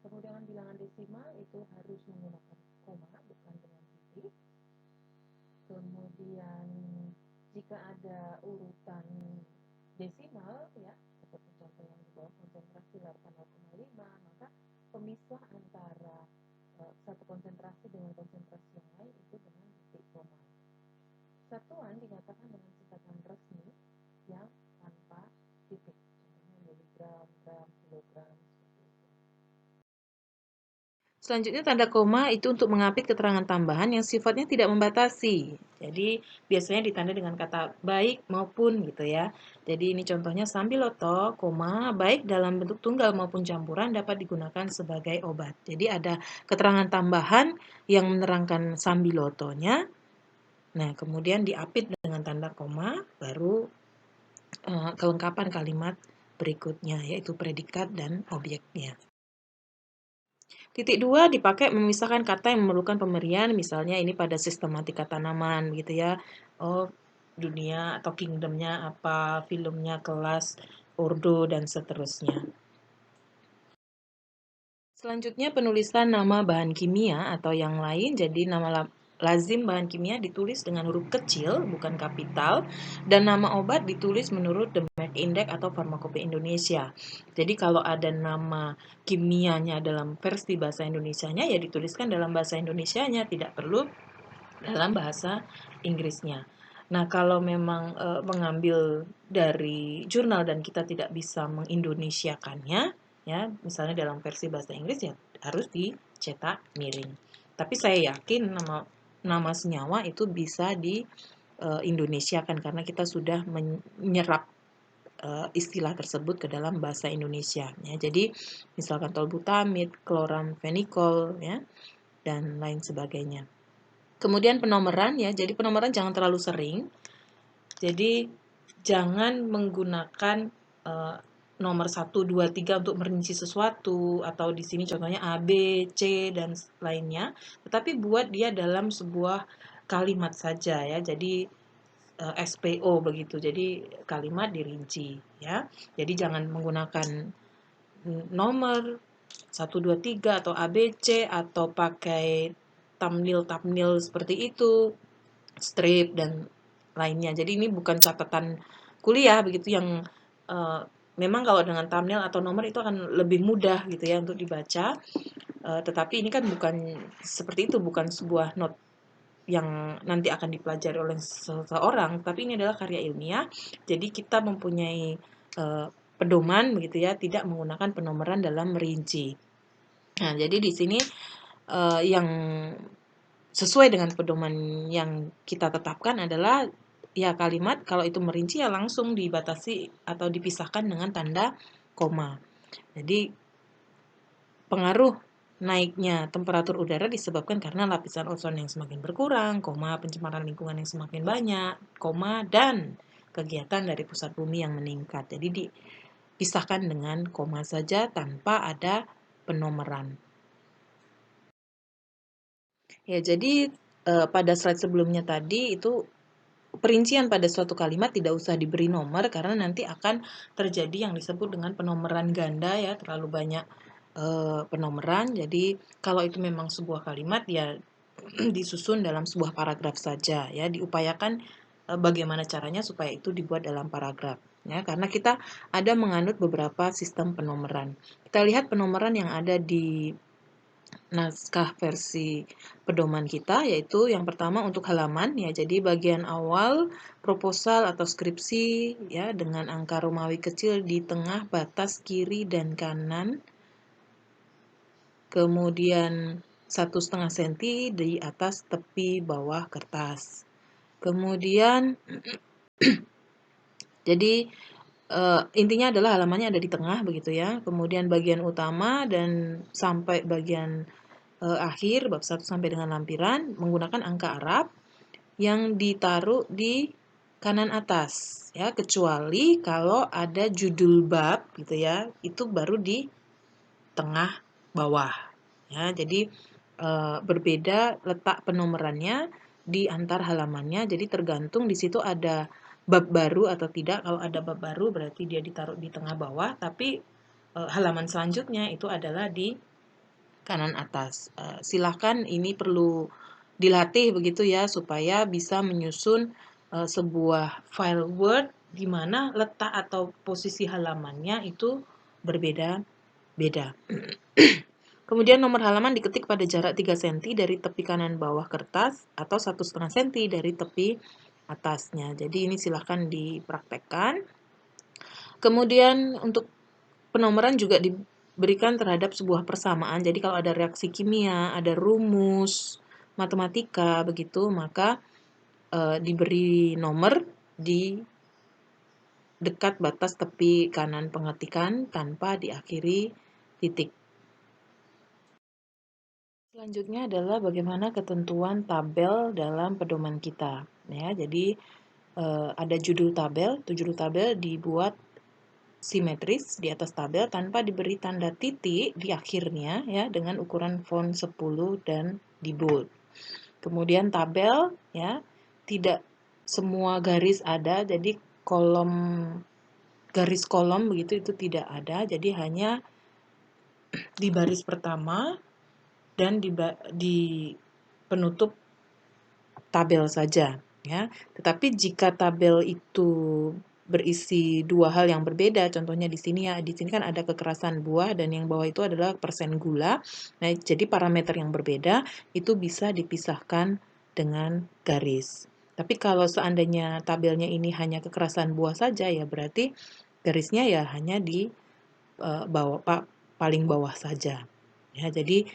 Kemudian bilangan desimal itu harus menggunakan koma, bukan dengan titik. Kemudian jika ada urutan desimal, ya, seperti contoh yang di bawah konsentrasi 8,5, maka pemisah antara satu konsentrasi dengan konsentrasi yang lain itu dengan titik koma. Satuan dinyatakan dengan singkatan resmi yang tanpa titik, contohnya miligram, gram, kilogram, seperti itu. Selanjutnya tanda koma itu untuk mengapit keterangan tambahan yang sifatnya tidak membatasi. Jadi biasanya ditanda dengan kata baik maupun gitu ya. Jadi ini contohnya sambiloto, koma, baik dalam bentuk tunggal maupun campuran dapat digunakan sebagai obat. Jadi ada keterangan tambahan yang menerangkan sambilotonya. Nah, kemudian diapit dengan tanda koma, baru kelengkapan kalimat berikutnya, yaitu predikat dan objeknya. Titik 2 dipakai memisahkan kata yang memerlukan pemberian, misalnya ini pada sistematika tanaman gitu ya. Oh, dunia atau kingdomnya apa, filmnya kelas, ordo, dan seterusnya. Selanjutnya penulisan nama bahan kimia atau yang lain, jadi nama lazim bahan kimia ditulis dengan huruf kecil, bukan kapital, dan nama obat ditulis menurut The Merck Index atau Farmakope Indonesia. Jadi kalau ada nama kimianya dalam versi bahasa Indonesianya, ya dituliskan dalam bahasa Indonesianya, tidak perlu dalam bahasa Inggrisnya. Nah, kalau memang mengambil dari jurnal dan kita tidak bisa mengindonesiakannya, ya, misalnya dalam versi bahasa Inggris, ya harus dicetak miring. Tapi saya yakin nama senyawa itu bisa di Indonesiakan karena kita sudah menyerap istilah tersebut ke dalam bahasa Indonesia. Ya. Jadi misalkan tolbutamid, kloramfenikol, ya, dan lain sebagainya. Kemudian penomoran, ya, jadi penomoran jangan terlalu sering. Jadi jangan menggunakan nomor 1, 2, 3 untuk merinci sesuatu, atau di sini contohnya A, B, C, dan lainnya. Tetapi buat dia dalam sebuah kalimat saja ya. Jadi SPO begitu. Jadi kalimat dirinci ya. Jadi jangan menggunakan nomor 1, 2, 3 atau ABC atau pakai thumbnail seperti itu, strip dan lainnya. Jadi ini bukan catatan kuliah begitu yang memang kalau dengan thumbnail atau nomor itu akan lebih mudah gitu ya untuk dibaca. Tetapi ini kan bukan seperti itu, bukan sebuah note yang nanti akan dipelajari oleh seseorang, tapi ini adalah karya ilmiah. Jadi kita mempunyai pedoman begitu ya, tidak menggunakan penomoran dalam merinci. Nah, jadi di sini yang sesuai dengan pedoman yang kita tetapkan adalah ya kalimat kalau itu merinci ya langsung dibatasi atau dipisahkan dengan tanda koma. Jadi pengaruh naiknya temperatur udara disebabkan karena lapisan ozon yang semakin berkurang, koma, pencemaran lingkungan yang semakin banyak, koma, dan kegiatan dari pusat bumi yang meningkat. Jadi dipisahkan dengan koma saja tanpa ada penomoran. Ya, jadi pada slide sebelumnya tadi itu perincian pada suatu kalimat tidak usah diberi nomor karena nanti akan terjadi yang disebut dengan penomoran ganda ya, terlalu banyak penomoran. Jadi kalau itu memang sebuah kalimat ya disusun dalam sebuah paragraf saja ya, diupayakan bagaimana caranya supaya itu dibuat dalam paragraf ya, karena kita ada menganut beberapa sistem penomoran. Kita lihat penomoran yang ada di naskah versi pedoman kita, yaitu yang pertama untuk halaman ya, jadi bagian awal proposal atau skripsi ya dengan angka Romawi kecil di tengah batas kiri dan kanan, kemudian 1,5 cm di atas tepi bawah kertas. Kemudian jadi intinya adalah halamannya ada di tengah begitu ya. Kemudian bagian utama dan sampai bagian akhir bab 1 sampai dengan lampiran menggunakan angka Arab yang ditaruh di kanan atas ya, kecuali kalau ada judul bab gitu ya, itu baru di tengah bawah ya. Jadi berbeda letak penomorannya di antar halamannya. Jadi tergantung di situ ada bab baru atau tidak. Kalau ada bab baru berarti dia ditaruh di tengah bawah, tapi halaman selanjutnya itu adalah di kanan atas. Silahkan ini perlu dilatih begitu ya supaya bisa menyusun sebuah file Word di mana letak atau posisi halamannya itu berbeda-beda. Kemudian nomor halaman diketik pada jarak 3 cm dari tepi kanan bawah kertas atau 1,5 cm dari tepi atasnya. Jadi ini silahkan dipraktekkan. Kemudian untuk penomoran juga diberikan terhadap sebuah persamaan. Jadi kalau ada reaksi kimia, ada rumus, matematika begitu, maka diberi nomor di dekat batas tepi kanan pengetikan tanpa diakhiri titik. Selanjutnya adalah bagaimana ketentuan tabel dalam pedoman kita. Ya, jadi ada judul tabel dibuat simetris di atas tabel tanpa diberi tanda titik di akhirnya ya dengan ukuran font 10 dan di bold. Kemudian tabel ya tidak semua garis ada, jadi garis kolom begitu itu tidak ada, jadi hanya di baris pertama dan di penutup tabel saja ya. Tetapi jika tabel itu berisi dua hal yang berbeda, contohnya di sini ya, di sini kan ada kekerasan buah dan yang bawah itu adalah persen gula. Nah, jadi parameter yang berbeda itu bisa dipisahkan dengan garis. Tapi kalau seandainya tabelnya ini hanya kekerasan buah saja ya berarti garisnya ya hanya di paling bawah saja. Ya, jadi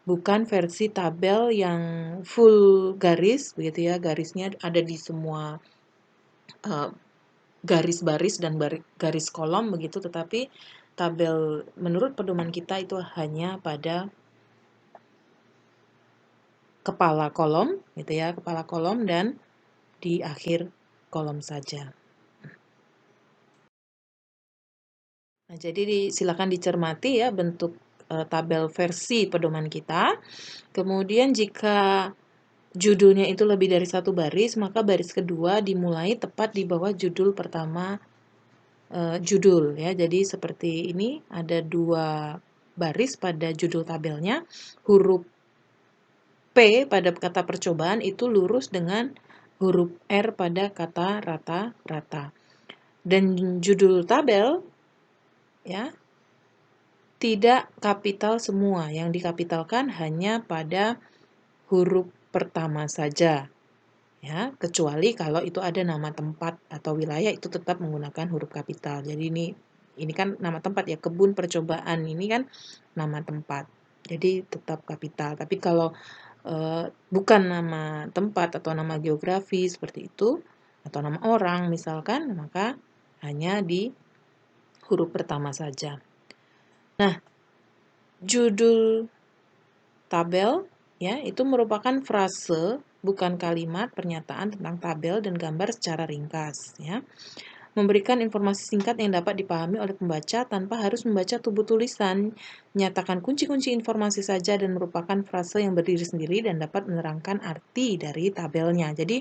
bukan versi tabel yang full garis begitu ya, garisnya ada di semua garis baris dan garis kolom begitu, tetapi tabel menurut pedoman kita itu hanya pada kepala kolom gitu ya, kepala kolom dan di akhir kolom saja. Nah, jadi silakan dicermati ya bentuk tabel versi pedoman kita. Kemudian jika judulnya itu lebih dari satu baris, maka baris kedua dimulai tepat di bawah judul pertama judul ya. Jadi seperti ini ada dua baris pada judul tabelnya. Huruf P pada kata percobaan itu lurus dengan huruf R pada kata rata-rata. Dan judul tabel ya tidak kapital semua. Yang dikapitalkan hanya pada huruf pertama saja. Ya, kecuali kalau itu ada nama tempat atau wilayah itu tetap menggunakan huruf kapital. Jadi ini kan nama tempat ya, kebun percobaan ini kan nama tempat. Jadi tetap kapital. Tapi kalau bukan nama tempat atau nama geografi seperti itu atau nama orang misalkan, maka hanya di huruf pertama saja. Nah, judul tabel ya itu merupakan frase bukan kalimat pernyataan tentang tabel dan gambar secara ringkas ya. Memberikan informasi singkat yang dapat dipahami oleh pembaca tanpa harus membaca tubuh tulisan. Nyatakan kunci-kunci informasi saja dan merupakan frase yang berdiri sendiri dan dapat menerangkan arti dari tabelnya. Jadi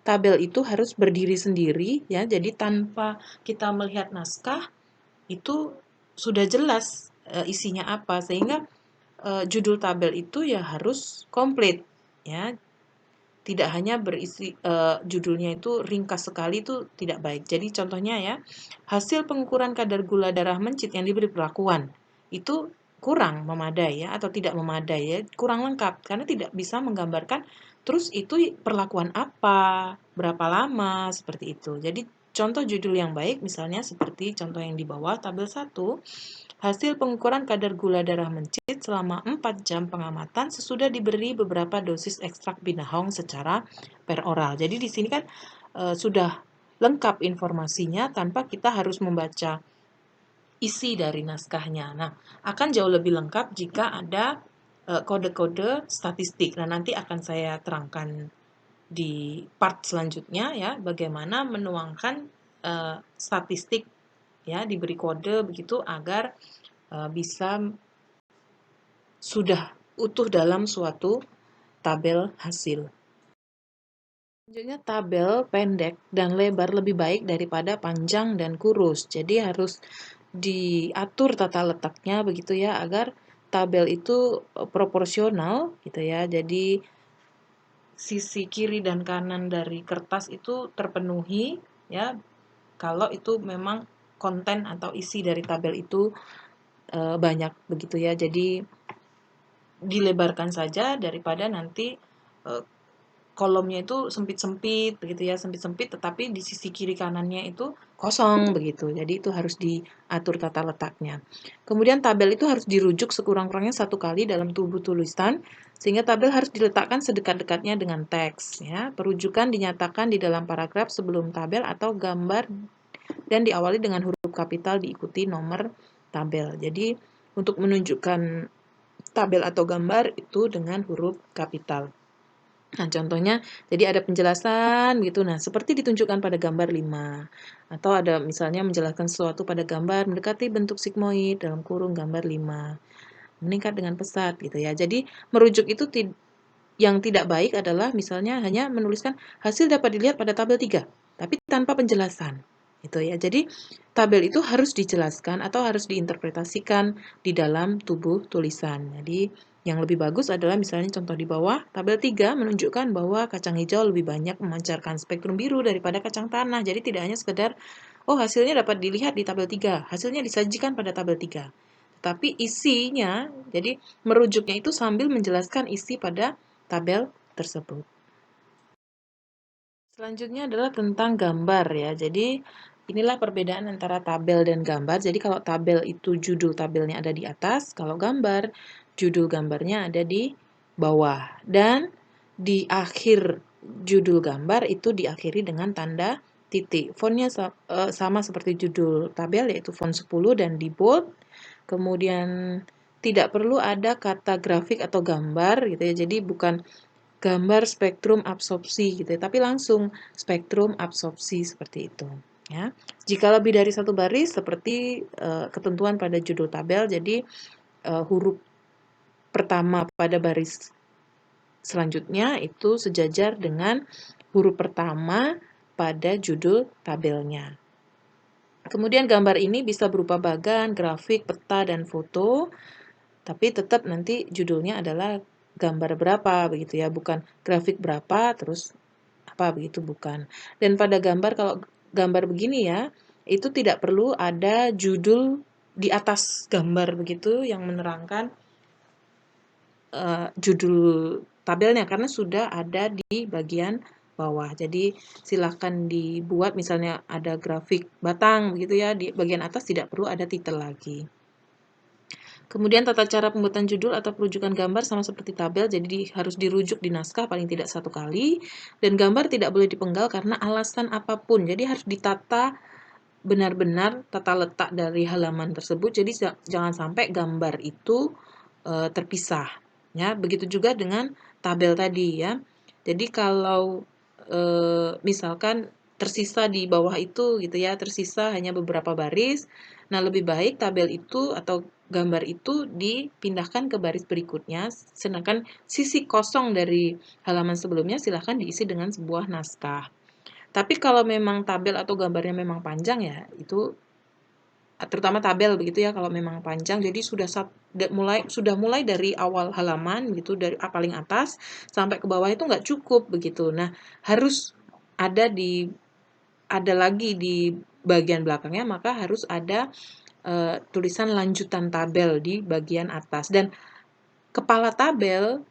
tabel itu harus berdiri sendiri ya. Jadi tanpa kita melihat naskah itu sudah jelas isinya apa, sehingga judul tabel itu ya harus komplit ya. Tidak hanya berisi judulnya itu ringkas sekali itu tidak baik. Jadi contohnya ya, hasil pengukuran kadar gula darah mencit yang diberi perlakuan itu kurang memadai ya atau tidak memadai ya, kurang lengkap karena tidak bisa menggambarkan terus itu perlakuan apa, berapa lama seperti itu. Jadi contoh judul yang baik misalnya seperti contoh yang di bawah tabel 1. Hasil pengukuran kadar gula darah mencit selama 4 jam pengamatan sesudah diberi beberapa dosis ekstrak binahong secara peroral. Jadi di sini kan sudah lengkap informasinya tanpa kita harus membaca isi dari naskahnya. Nah, akan jauh lebih lengkap jika ada kode-kode statistik. Nah, nanti akan saya terangkan di part selanjutnya ya, bagaimana menuangkan statistik ya, diberi kode begitu agar bisa sudah utuh dalam suatu tabel hasil. Selanjutnya tabel pendek dan lebar lebih baik daripada panjang dan kurus. Jadi harus diatur tata letaknya begitu ya agar tabel itu proporsional gitu ya. Jadi sisi kiri dan kanan dari kertas itu terpenuhi ya. Kalau itu memang konten atau isi dari tabel itu banyak begitu ya. Jadi dilebarkan saja daripada nanti kolomnya itu sempit-sempit begitu ya, sempit-sempit tetapi di sisi kiri kanannya itu kosong begitu. Jadi itu harus diatur tata letaknya. Kemudian tabel itu harus dirujuk sekurang-kurangnya 1 kali dalam tubuh tulisan sehingga tabel harus diletakkan sedekat-dekatnya dengan teks ya. Perujukan dinyatakan di dalam paragraf sebelum tabel atau gambar dan diawali dengan huruf kapital diikuti nomor tabel. Jadi untuk menunjukkan tabel atau gambar itu dengan huruf kapital. Nah, contohnya, jadi ada penjelasan gitu. Nah, seperti ditunjukkan pada gambar 5. Atau ada misalnya menjelaskan sesuatu pada gambar mendekati bentuk sigmoid dalam kurung gambar 5. Meningkat dengan pesat gitu ya. Jadi, merujuk itu yang tidak baik adalah misalnya hanya menuliskan hasil dapat dilihat pada tabel 3, tapi tanpa penjelasan. Gitu ya. Jadi, tabel itu harus dijelaskan atau harus diinterpretasikan di dalam tubuh tulisan. Jadi, yang lebih bagus adalah misalnya contoh di bawah, tabel 3 menunjukkan bahwa kacang hijau lebih banyak memancarkan spektrum biru daripada kacang tanah. Jadi tidak hanya sekedar, oh hasilnya dapat dilihat di tabel 3, hasilnya disajikan pada tabel 3. Tapi isinya, jadi merujuknya itu sambil menjelaskan isi pada tabel tersebut. Selanjutnya adalah tentang gambar ya. Jadi inilah perbedaan antara tabel dan gambar. Jadi kalau tabel itu judul tabelnya ada di atas, kalau gambar judul gambarnya ada di bawah. Dan di akhir judul gambar itu diakhiri dengan tanda titik. Fontnya sama seperti judul tabel yaitu font 10 dan di bold. Kemudian tidak perlu ada kata grafik atau gambar gitu ya. Jadi bukan gambar spektrum absorpsi gitu ya, tapi langsung spektrum absorpsi seperti itu ya. Jika lebih dari satu baris seperti ketentuan pada judul tabel, jadi huruf pertama pada baris selanjutnya itu sejajar dengan huruf pertama pada judul tabelnya. Kemudian gambar ini bisa berupa bagan, grafik, peta, dan foto, tapi tetap nanti judulnya adalah gambar berapa begitu ya, bukan grafik berapa terus apa begitu, bukan. Dan pada gambar, kalau gambar begini ya, itu tidak perlu ada judul di atas gambar begitu yang menerangkan judul tabelnya karena sudah ada di bagian bawah. Jadi silahkan dibuat misalnya ada grafik batang begitu ya, di bagian atas tidak perlu ada titel lagi. Kemudian tata cara pembuatan judul atau perujukan gambar sama seperti tabel, jadi harus dirujuk di naskah paling tidak 1 kali, dan gambar tidak boleh dipenggal karena alasan apapun. Jadi harus ditata benar-benar tata letak dari halaman tersebut, jadi jangan sampai gambar itu terpisah. Ya, begitu juga dengan tabel tadi ya. Jadi kalau misalkan tersisa di bawah itu gitu ya, tersisa hanya beberapa baris. Nah, lebih baik tabel itu atau gambar itu dipindahkan ke baris berikutnya, sedangkan sisi kosong dari halaman sebelumnya silahkan diisi dengan sebuah naskah. Tapi kalau memang tabel atau gambarnya memang panjang ya, itu terutama tabel begitu ya, kalau memang panjang jadi sudah mulai dari awal halaman gitu, dari paling atas sampai ke bawah itu nggak cukup begitu. Nah, harus ada lagi di bagian belakangnya, maka harus ada tulisan lanjutan tabel di bagian atas, dan kepala tabel,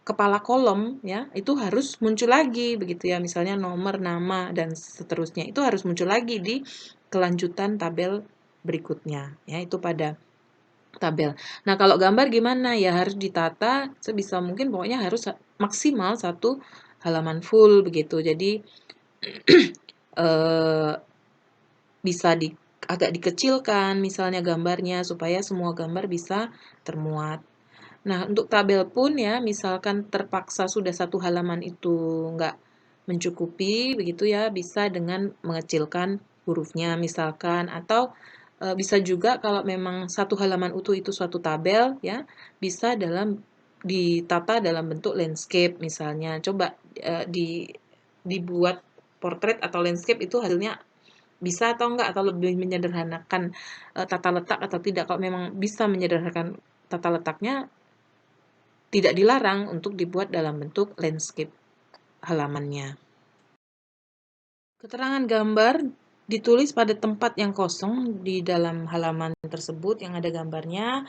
kepala kolom ya, itu harus muncul lagi begitu ya. Misalnya nomor, nama, dan seterusnya itu harus muncul lagi di kelanjutan tabel berikutnya ya, itu pada tabel. Nah, kalau gambar gimana? Ya harus ditata sebisa mungkin, pokoknya harus maksimal 1 halaman full begitu. Jadi eh, bisa agak dikecilkan misalnya gambarnya supaya semua gambar bisa termuat. Nah, untuk tabel pun ya, misalkan terpaksa sudah 1 halaman itu nggak mencukupi, begitu ya, bisa dengan mengecilkan hurufnya misalkan, atau bisa juga kalau memang 1 halaman utuh itu suatu tabel ya, bisa dalam ditata dalam bentuk landscape misalnya. Coba dibuat portrait atau landscape itu hasilnya bisa atau enggak, atau lebih menyederhanakan tata letak atau tidak. Kalau memang bisa menyederhanakan tata letaknya, tidak dilarang untuk dibuat dalam bentuk landscape halamannya. Keterangan gambar ditulis pada tempat yang kosong di dalam halaman tersebut yang ada gambarnya.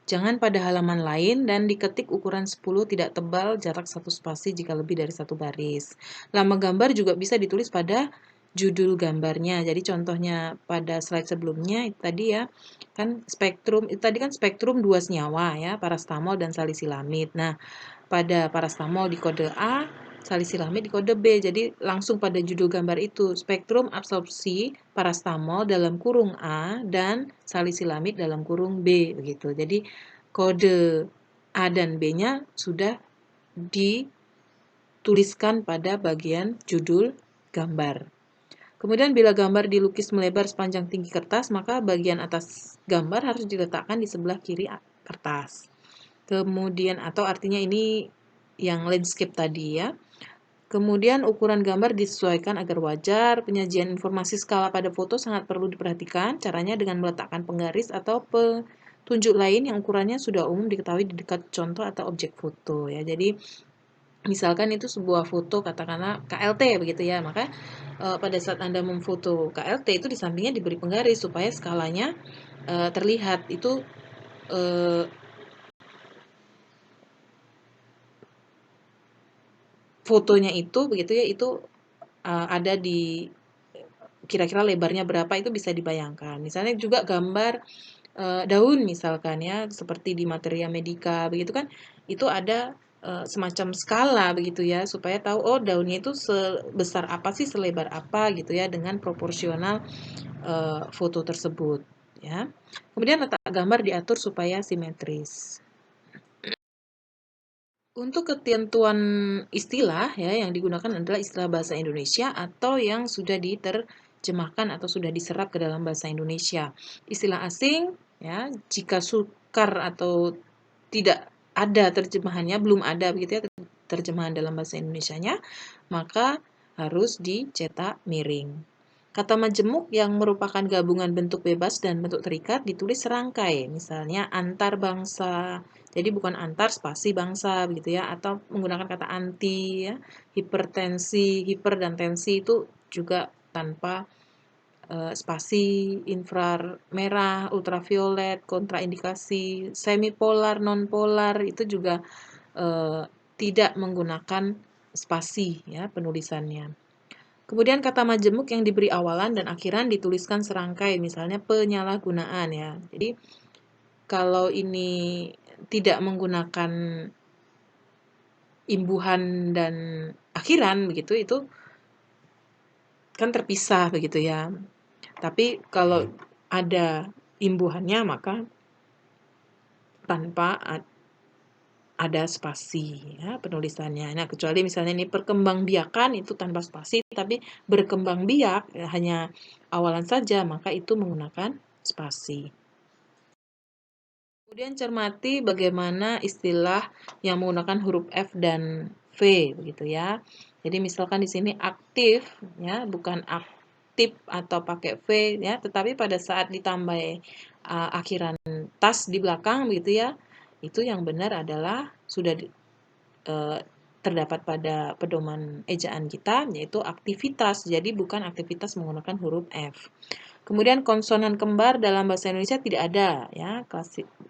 Jangan pada halaman lain dan diketik ukuran 10 tidak tebal, jarak satu spasi jika lebih dari satu baris. Nama gambar juga bisa ditulis pada judul gambarnya. Jadi contohnya pada slide sebelumnya itu tadi ya, kan spektrum itu tadi kan spektrum dua senyawa ya, parastamol dan salisilamid. Nah, pada parastamol di kode A, salisilamid di kode B. Jadi langsung pada judul gambar itu, spektrum absorpsi parastamol dalam kurung A dan salisilamid dalam kurung B begitu. Jadi kode A dan B-nya sudah dituliskan pada bagian judul gambar. Kemudian bila gambar dilukis melebar sepanjang tinggi kertas, maka bagian atas gambar harus diletakkan di sebelah kiri kertas. Kemudian atau artinya ini yang landscape tadi ya. Kemudian ukuran gambar disesuaikan agar wajar. Penyajian informasi skala pada foto sangat perlu diperhatikan. Caranya dengan meletakkan penggaris atau petunjuk lain yang ukurannya sudah umum diketahui di dekat contoh atau objek foto ya. Jadi misalkan itu sebuah foto katakanlah KLT begitu ya, maka pada saat Anda memfoto KLT itu di sampingnya diberi penggaris supaya skalanya terlihat. Itu fotonya itu begitu ya, itu ada di kira-kira lebarnya berapa itu bisa dibayangkan. Misalnya juga gambar daun misalkan ya, seperti di Materia Medica begitu kan, itu ada semacam skala begitu ya, supaya tahu oh daunnya itu sebesar apa sih, selebar apa gitu ya, dengan proporsional foto tersebut ya. Kemudian letak gambar diatur supaya simetris. Untuk ketentuan istilah ya yang digunakan adalah istilah bahasa Indonesia atau yang sudah diterjemahkan atau sudah diserap ke dalam bahasa Indonesia. Istilah asing ya jika sukar atau tidak ada terjemahannya, belum ada begitu ya terjemahan dalam bahasa Indonesianya, maka harus dicetak miring. Kata majemuk yang merupakan gabungan bentuk bebas dan bentuk terikat ditulis serangkai, misalnya antar bangsa. Jadi bukan antar spasi bangsa begitu ya, atau menggunakan kata anti ya, hipertensi, hiper dan tensi itu juga tanpa spasi, inframerah, ultraviolet, kontraindikasi, semipolar, nonpolar itu juga tidak menggunakan spasi ya penulisannya. Kemudian kata majemuk yang diberi awalan dan akhiran dituliskan serangkai, misalnya penyalahgunaan ya. Jadi kalau ini tidak menggunakan imbuhan dan akhiran begitu, itu kan terpisah begitu ya. Tapi kalau ada imbuhannya maka tanpa ada spasi ya penulisannya. Nah, kecuali misalnya ini perkembangbiakan itu tanpa spasi, tapi berkembang biak ya, hanya awalan saja, maka itu menggunakan spasi. Kemudian cermati bagaimana istilah yang menggunakan huruf F dan V begitu ya. Jadi misalkan di sini aktif ya, bukan aktif atau pakai V ya, tetapi pada saat ditambah akhiran tas di belakang begitu ya, itu yang benar adalah sudah terdapat pada pedoman ejaan kita yaitu aktivitas. Jadi bukan aktivitas menggunakan huruf F. Kemudian konsonan kembar dalam bahasa Indonesia tidak ada ya.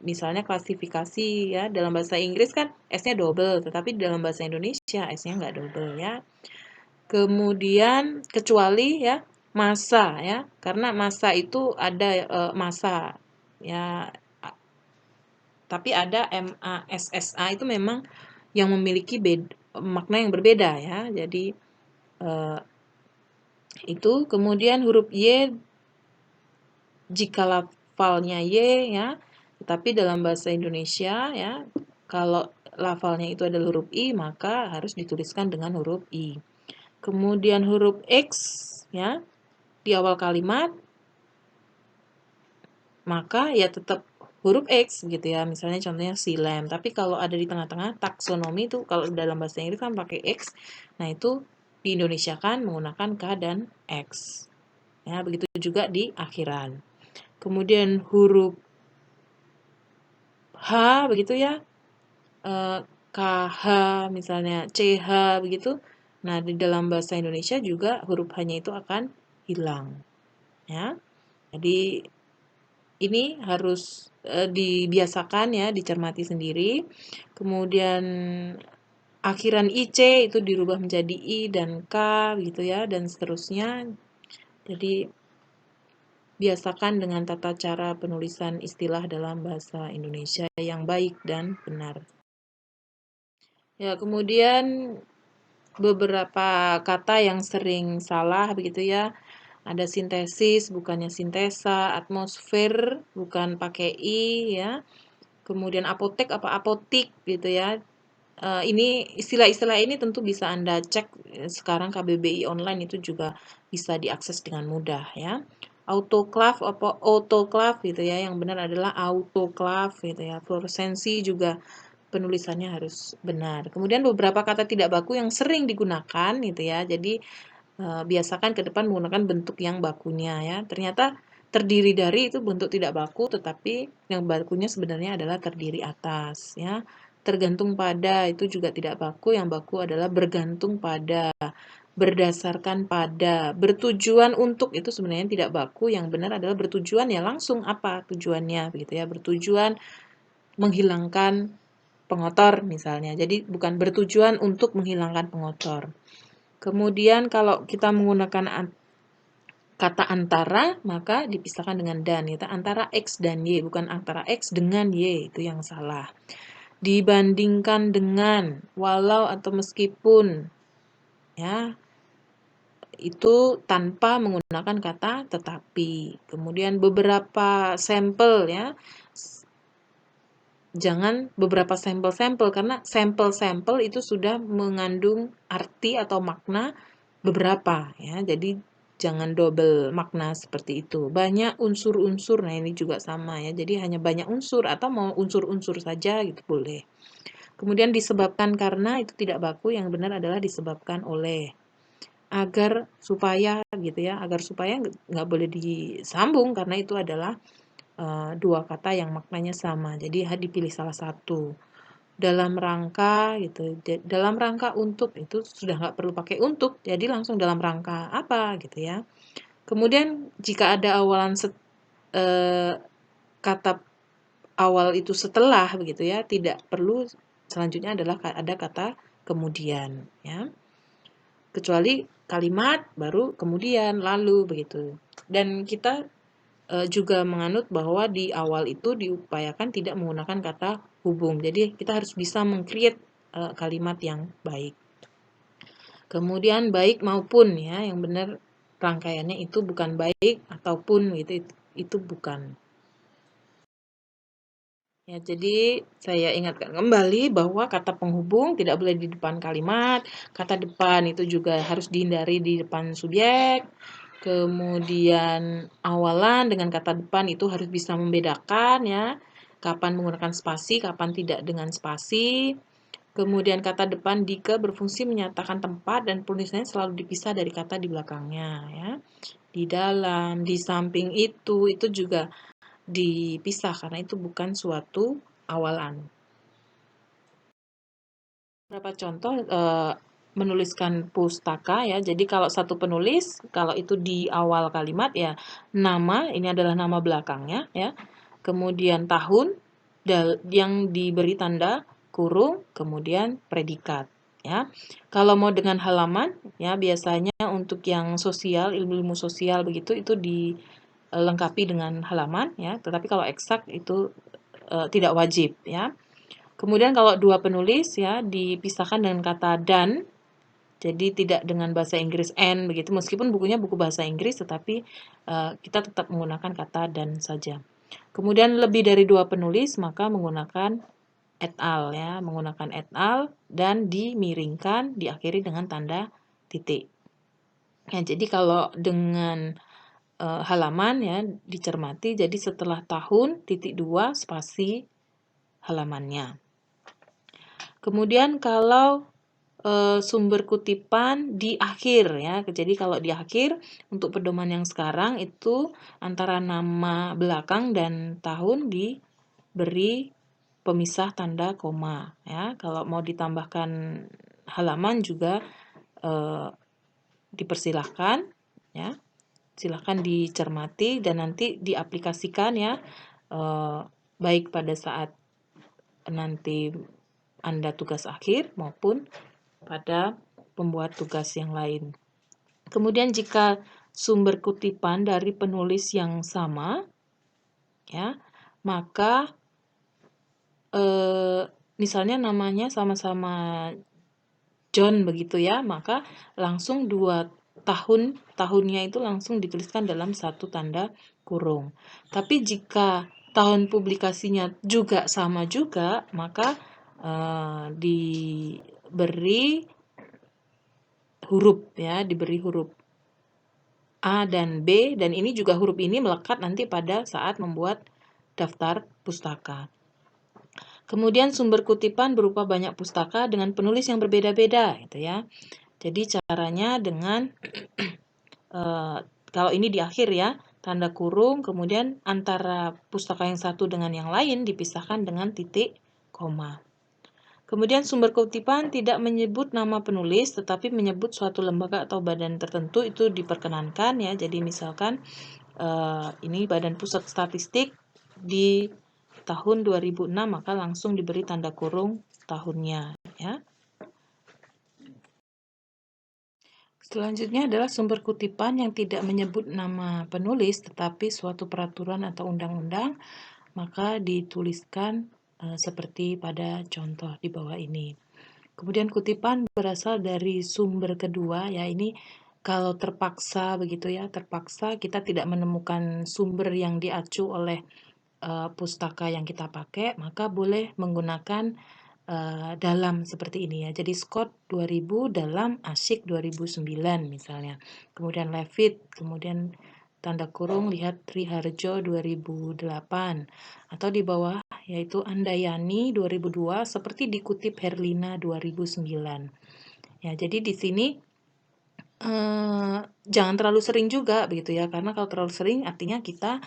Misalnya klasifikasi ya, dalam bahasa Inggris kan S-nya double, tetapi dalam bahasa Indonesia S-nya nggak double ya. Kemudian kecuali ya massa ya, karena massa itu ada massa ya, tapi ada MASSA itu memang yang memiliki makna yang berbeda ya. Jadi itu kemudian huruf Y jika lafalnya Y ya, tetapi dalam bahasa Indonesia ya, kalau lafalnya itu adalah huruf I, maka harus dituliskan dengan huruf I. Kemudian huruf X ya, di awal kalimat, maka ya tetap huruf X gitu ya, misalnya contohnya xylem. Tapi kalau ada di tengah-tengah taksonomi itu kalau dalam bahasa Inggris kan pakai X. Nah, itu di Indonesia kan menggunakan K dan X. Ya, begitu juga di akhiran. Kemudian huruf H begitu ya, KH misalnya, CH begitu. Nah, di dalam bahasa Indonesia juga huruf H-nya itu akan hilang. Ya. Jadi ini harus dibiasakan ya, dicermati sendiri. Kemudian akhiran IC itu dirubah menjadi I dan K gitu ya, dan seterusnya. Jadi biasakan dengan tata cara penulisan istilah dalam bahasa Indonesia yang baik dan benar. Ya, kemudian beberapa kata yang sering salah begitu ya. Ada sintesis, bukannya sintesa, atmosfer, bukan pakai I ya. Kemudian apotek apa apotik gitu ya. Ini istilah-istilah ini tentu bisa Anda cek sekarang KBBI online itu juga bisa diakses dengan mudah ya. Autoclave apa autoclave gitu ya, yang benar adalah autoclave gitu ya. Fluoresensi juga penulisannya harus benar. Kemudian beberapa kata tidak baku yang sering digunakan gitu ya. Jadi biasakan ke depan menggunakan bentuk yang bakunya ya. Ternyata terdiri dari itu bentuk tidak baku, tetapi yang bakunya sebenarnya adalah terdiri atas ya. Tergantung pada itu juga tidak baku, yang baku adalah bergantung pada, berdasarkan pada, bertujuan untuk itu sebenarnya tidak baku, yang benar adalah bertujuan ya langsung apa tujuannya begitu ya, bertujuan menghilangkan pengotor misalnya. Jadi bukan bertujuan untuk menghilangkan pengotor. Kemudian kalau kita menggunakan kata antara, maka dipisahkan dengan dan. Kita antara X dan Y, bukan antara X dengan Y, itu yang salah. Dibandingkan dengan, walau atau meskipun, ya, itu tanpa menggunakan kata tetapi. Kemudian beberapa sampel ya, jangan beberapa sampel-sampel, karena sampel-sampel itu sudah mengandung arti atau makna beberapa ya. Jadi jangan double makna seperti itu. Banyak unsur-unsur, nah ini juga sama ya. Jadi hanya banyak unsur atau mau unsur-unsur saja gitu boleh. Kemudian disebabkan karena itu tidak baku, yang benar adalah disebabkan oleh. Agar supaya gitu ya, agar supaya nggak boleh disambung karena itu adalah dua kata yang maknanya sama. Jadi dipilih salah satu. Dalam rangka gitu, dalam rangka untuk itu sudah nggak perlu pakai untuk, jadi langsung dalam rangka apa gitu ya. Kemudian jika ada awalan kata awal itu setelah begitu ya, tidak perlu selanjutnya adalah ada kata kemudian ya. Kecuali kalimat baru kemudian lalu begitu. Dan kita juga menganut bahwa di awal itu diupayakan tidak menggunakan kata hubung. Jadi kita harus bisa meng-create kalimat yang baik. Kemudian baik maupun ya, yang benar rangkaiannya itu bukan baik ataupun gitu, itu bukan. Ya, jadi saya ingatkan kembali bahwa kata penghubung tidak boleh di depan kalimat, kata depan itu juga harus dihindari di depan subjek. Kemudian awalan dengan kata depan itu harus bisa membedakan ya, kapan menggunakan spasi, kapan tidak dengan spasi. Kemudian kata depan jika berfungsi menyatakan tempat dan penulisannya selalu dipisah dari kata di belakangnya ya. Di dalam, di samping itu juga dipisah karena itu bukan suatu awalan. Beberapa contoh menuliskan pustaka ya. Jadi kalau satu penulis, kalau itu di awal kalimat ya nama, ini adalah nama belakangnya ya. Kemudian tahun yang diberi tanda kurung, kemudian predikat ya. Kalau mau dengan halaman ya biasanya untuk yang sosial, ilmu-ilmu sosial begitu itu dilengkapi dengan halaman ya. Tetapi kalau eksak itu tidak wajib ya. Kemudian kalau dua penulis ya dipisahkan dengan kata dan, jadi tidak dengan bahasa Inggris and begitu. Meskipun bukunya buku bahasa Inggris, tetapi kita tetap menggunakan kata dan saja. Kemudian lebih dari dua penulis maka menggunakan et al ya, menggunakan et al dan dimiringkan diakhiri dengan tanda titik. Ya, jadi kalau dengan halaman ya dicermati. Jadi setelah tahun titik 2 spasi halamannya. Kemudian kalau sumber kutipan di akhir ya. Jadi kalau di akhir untuk pedoman yang sekarang itu antara nama belakang dan tahun diberi pemisah tanda koma ya. Kalau mau ditambahkan halaman juga dipersilahkan ya. Silahkan dicermati dan nanti diaplikasikan ya, baik pada saat nanti Anda tugas akhir maupun pada pembuat tugas yang lain. Kemudian jika sumber kutipan dari penulis yang sama, ya, maka misalnya namanya sama-sama John begitu ya, maka langsung 2 tahunnya itu langsung dituliskan dalam satu tanda kurung. Tapi jika tahun publikasinya juga sama juga, maka diberi huruf A dan B, dan ini juga huruf ini melekat nanti pada saat membuat daftar pustaka. Kemudian sumber kutipan berupa banyak pustaka dengan penulis yang berbeda-beda gitu ya. Jadi caranya dengan kalau ini di akhir ya, tanda kurung, kemudian antara pustaka yang satu dengan yang lain dipisahkan dengan titik koma. Kemudian sumber kutipan tidak menyebut nama penulis tetapi menyebut suatu lembaga atau badan tertentu, itu diperkenankan ya. Jadi misalkan ini Badan Pusat Statistik di tahun 2006, maka langsung diberi tanda kurung tahunnya ya. Selanjutnya adalah sumber kutipan yang tidak menyebut nama penulis tetapi suatu peraturan atau undang-undang, maka dituliskan seperti pada contoh di bawah ini. Kemudian kutipan berasal dari sumber kedua ya, ini kalau terpaksa begitu ya, terpaksa kita tidak menemukan sumber yang diacu oleh pustaka yang kita pakai, maka boleh menggunakan dalam seperti ini ya. Jadi Scott 2000 dalam Asyik 2009 misalnya. Kemudian Levitt, kemudian tanda kurung lihat Triharjo 2008, atau di bawah yaitu Andayani 2002 seperti dikutip Herlina 2009. Ya, jadi di sini jangan terlalu sering juga begitu ya, karena kalau terlalu sering artinya kita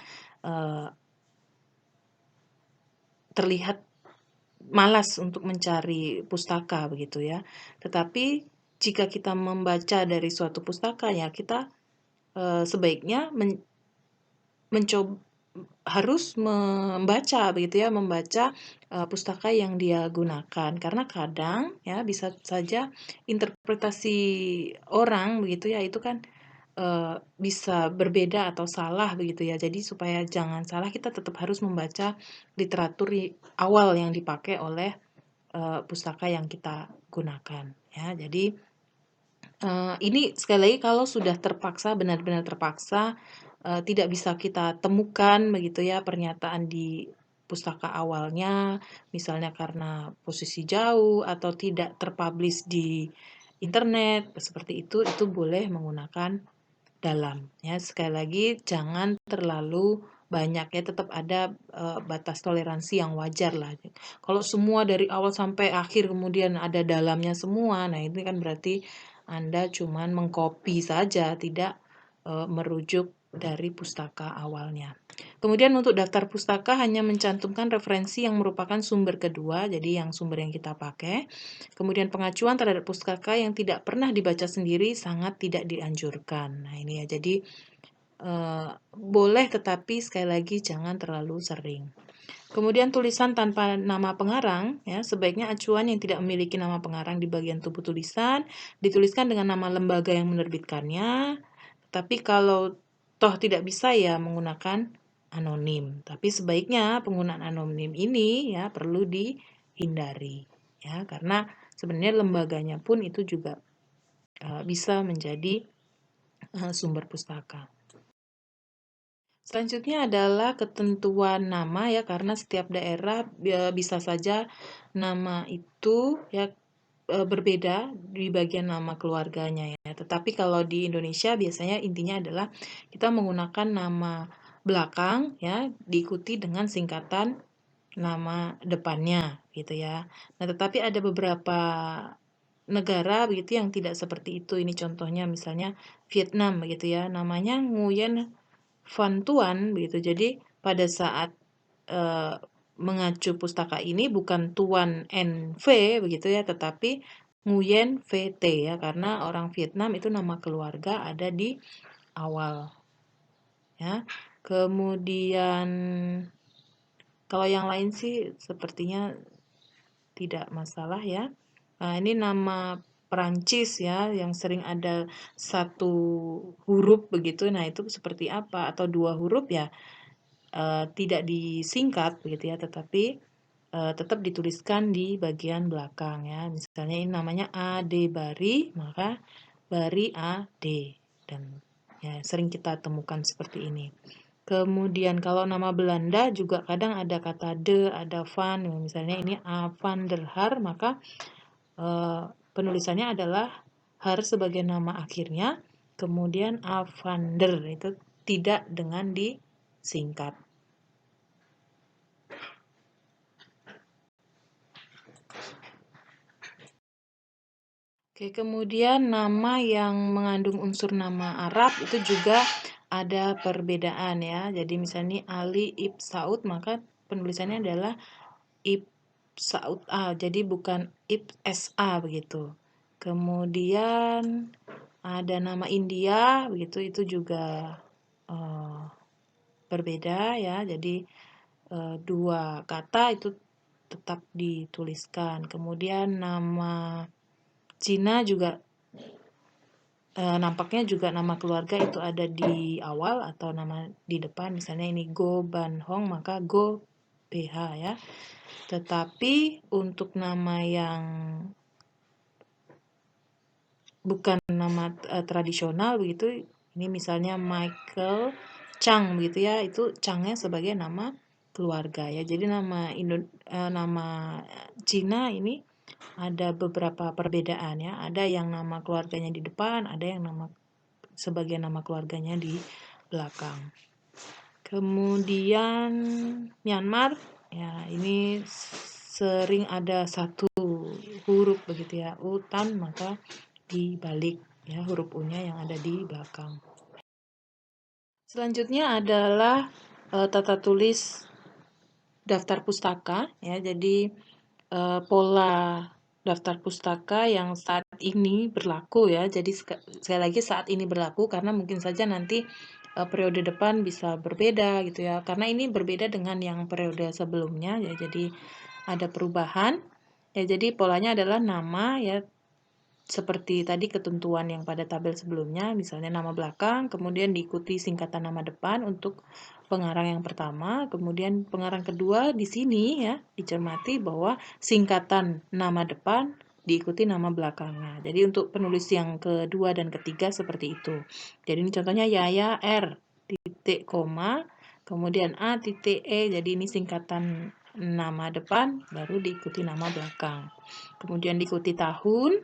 terlihat malas untuk mencari pustaka begitu ya. Tetapi jika kita membaca dari suatu pustaka ya, kita sebaiknya mencoba harus membaca begitu ya, membaca pustaka yang dia gunakan, karena kadang ya bisa saja interpretasi orang begitu ya, itu kan bisa berbeda atau salah begitu ya. Jadi supaya jangan salah, kita tetap harus membaca literatur awal yang dipakai oleh pustaka yang kita gunakan ya. Jadi ini sekali lagi kalau sudah terpaksa, benar-benar terpaksa, tidak bisa kita temukan begitu ya pernyataan di pustaka awalnya, misalnya karena posisi jauh atau tidak terpublish di internet, seperti itu boleh menggunakan dalam ya. Sekali lagi jangan terlalu banyak ya, tetap ada batas toleransi yang wajar lah. Kalau semua dari awal sampai akhir kemudian ada dalamnya semua, nah ini kan berarti Anda cuman mengcopy saja, tidak merujuk dari pustaka awalnya. Kemudian untuk daftar pustaka hanya mencantumkan referensi yang merupakan sumber kedua, jadi yang sumber yang kita pakai. Kemudian pengacuan terhadap pustaka yang tidak pernah dibaca sendiri sangat tidak dianjurkan. Nah ini ya, jadi boleh tetapi sekali lagi jangan terlalu sering. Kemudian tulisan tanpa nama pengarang ya, sebaiknya acuan yang tidak memiliki nama pengarang di bagian tubuh tulisan dituliskan dengan nama lembaga yang menerbitkannya. Tapi kalau toh tidak bisa ya menggunakan anonim. Tapi sebaiknya penggunaan anonim ini ya perlu dihindari ya, karena sebenarnya lembaganya pun itu juga bisa menjadi sumber pustaka. Selanjutnya adalah ketentuan nama ya, karena setiap daerah bisa saja nama itu ya berbeda di bagian nama keluarganya ya. Tetapi kalau di Indonesia biasanya intinya adalah kita menggunakan nama belakang ya diikuti dengan singkatan nama depannya gitu ya. Nah, tetapi ada beberapa negara begitu yang tidak seperti itu. Ini contohnya misalnya Vietnam begitu ya. Namanya Nguyen Van Tuan begitu. Jadi pada saat mengacu pustaka ini bukan Tuan NV begitu ya, tetapi Nguyen VT ya, karena orang Vietnam itu nama keluarga ada di awal ya. Kemudian kalau yang lain sih sepertinya tidak masalah ya. Nah, ini nama Perancis ya, yang sering ada satu huruf begitu. Nah, itu seperti apa? Atau dua huruf ya, tidak disingkat begitu ya, tetapi tetap dituliskan di bagian belakang ya. Misalnya ini namanya Adebari, maka Bari AD, dan ya sering kita temukan seperti ini. Kemudian kalau nama Belanda juga kadang ada kata de, ada van, misalnya ini A van der Haar, maka penulisannya adalah Haar sebagai nama akhirnya, kemudian A van der itu tidak dengan disingkat. Oke, kemudian nama yang mengandung unsur nama Arab itu juga ada perbedaan ya. Jadi misalnya Ali Ibn Saud, maka penulisannya adalah Ibn Saud A, jadi bukan Ibn SA begitu. Kemudian ada nama India begitu, itu juga berbeda ya. Jadi dua kata itu tetap dituliskan. Kemudian nama Cina juga nampaknya juga nama keluarga itu ada di awal atau nama di depan. Misalnya ini Go Ban Hong, maka Go PH ya. Tetapi untuk nama yang bukan nama tradisional begitu, ini misalnya Michael Chang begitu ya, itu Changnya sebagai nama keluarga ya. Jadi nama nama Cina ini ada beberapa perbedaan ya. Ada yang nama keluarganya di depan, ada yang sebagai nama keluarganya di belakang. Kemudian Myanmar, ya ini sering ada satu huruf begitu ya, utan, maka dibalik ya huruf U-nya yang ada di belakang. Selanjutnya adalah tata tulis daftar pustaka ya. Jadi pola daftar pustaka yang saat ini berlaku ya. Jadi sekali lagi saat ini berlaku karena mungkin saja nanti periode depan bisa berbeda gitu ya. Karena ini berbeda dengan yang periode sebelumnya ya. Jadi ada perubahan. Ya, jadi polanya adalah nama ya, seperti tadi ketentuan yang pada tabel sebelumnya, misalnya nama belakang, kemudian diikuti singkatan nama depan untuk pengarang yang pertama, kemudian pengarang kedua di sini ya dicermati bahwa singkatan nama depan diikuti nama belakangnya. Jadi untuk penulis yang kedua dan ketiga seperti itu. Jadi ini contohnya Yaya R titik koma, kemudian A titik E, jadi ini singkatan nama depan baru diikuti nama belakang. Kemudian diikuti tahun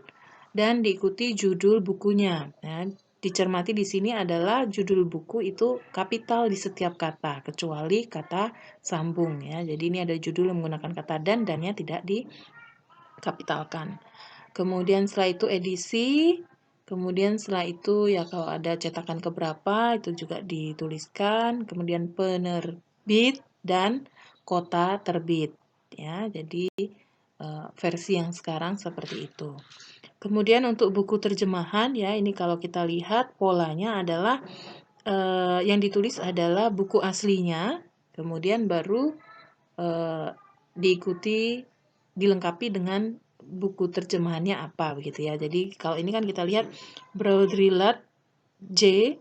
dan diikuti judul bukunya. Ya, dicermati di sini adalah judul buku itu kapital di setiap kata, kecuali kata sambung ya. Jadi ini ada judul yang menggunakan kata dannya tidak dikapitalkan. Kemudian setelah itu edisi, kemudian setelah itu ya kalau ada cetakan keberapa itu juga dituliskan, kemudian penerbit dan kota terbit ya. Jadi versi yang sekarang seperti itu. Kemudian untuk buku terjemahan ya, ini kalau kita lihat polanya adalah yang ditulis adalah buku aslinya, kemudian baru dilengkapi dengan buku terjemahannya apa begitu ya. Jadi kalau ini kan kita lihat Baudrillard J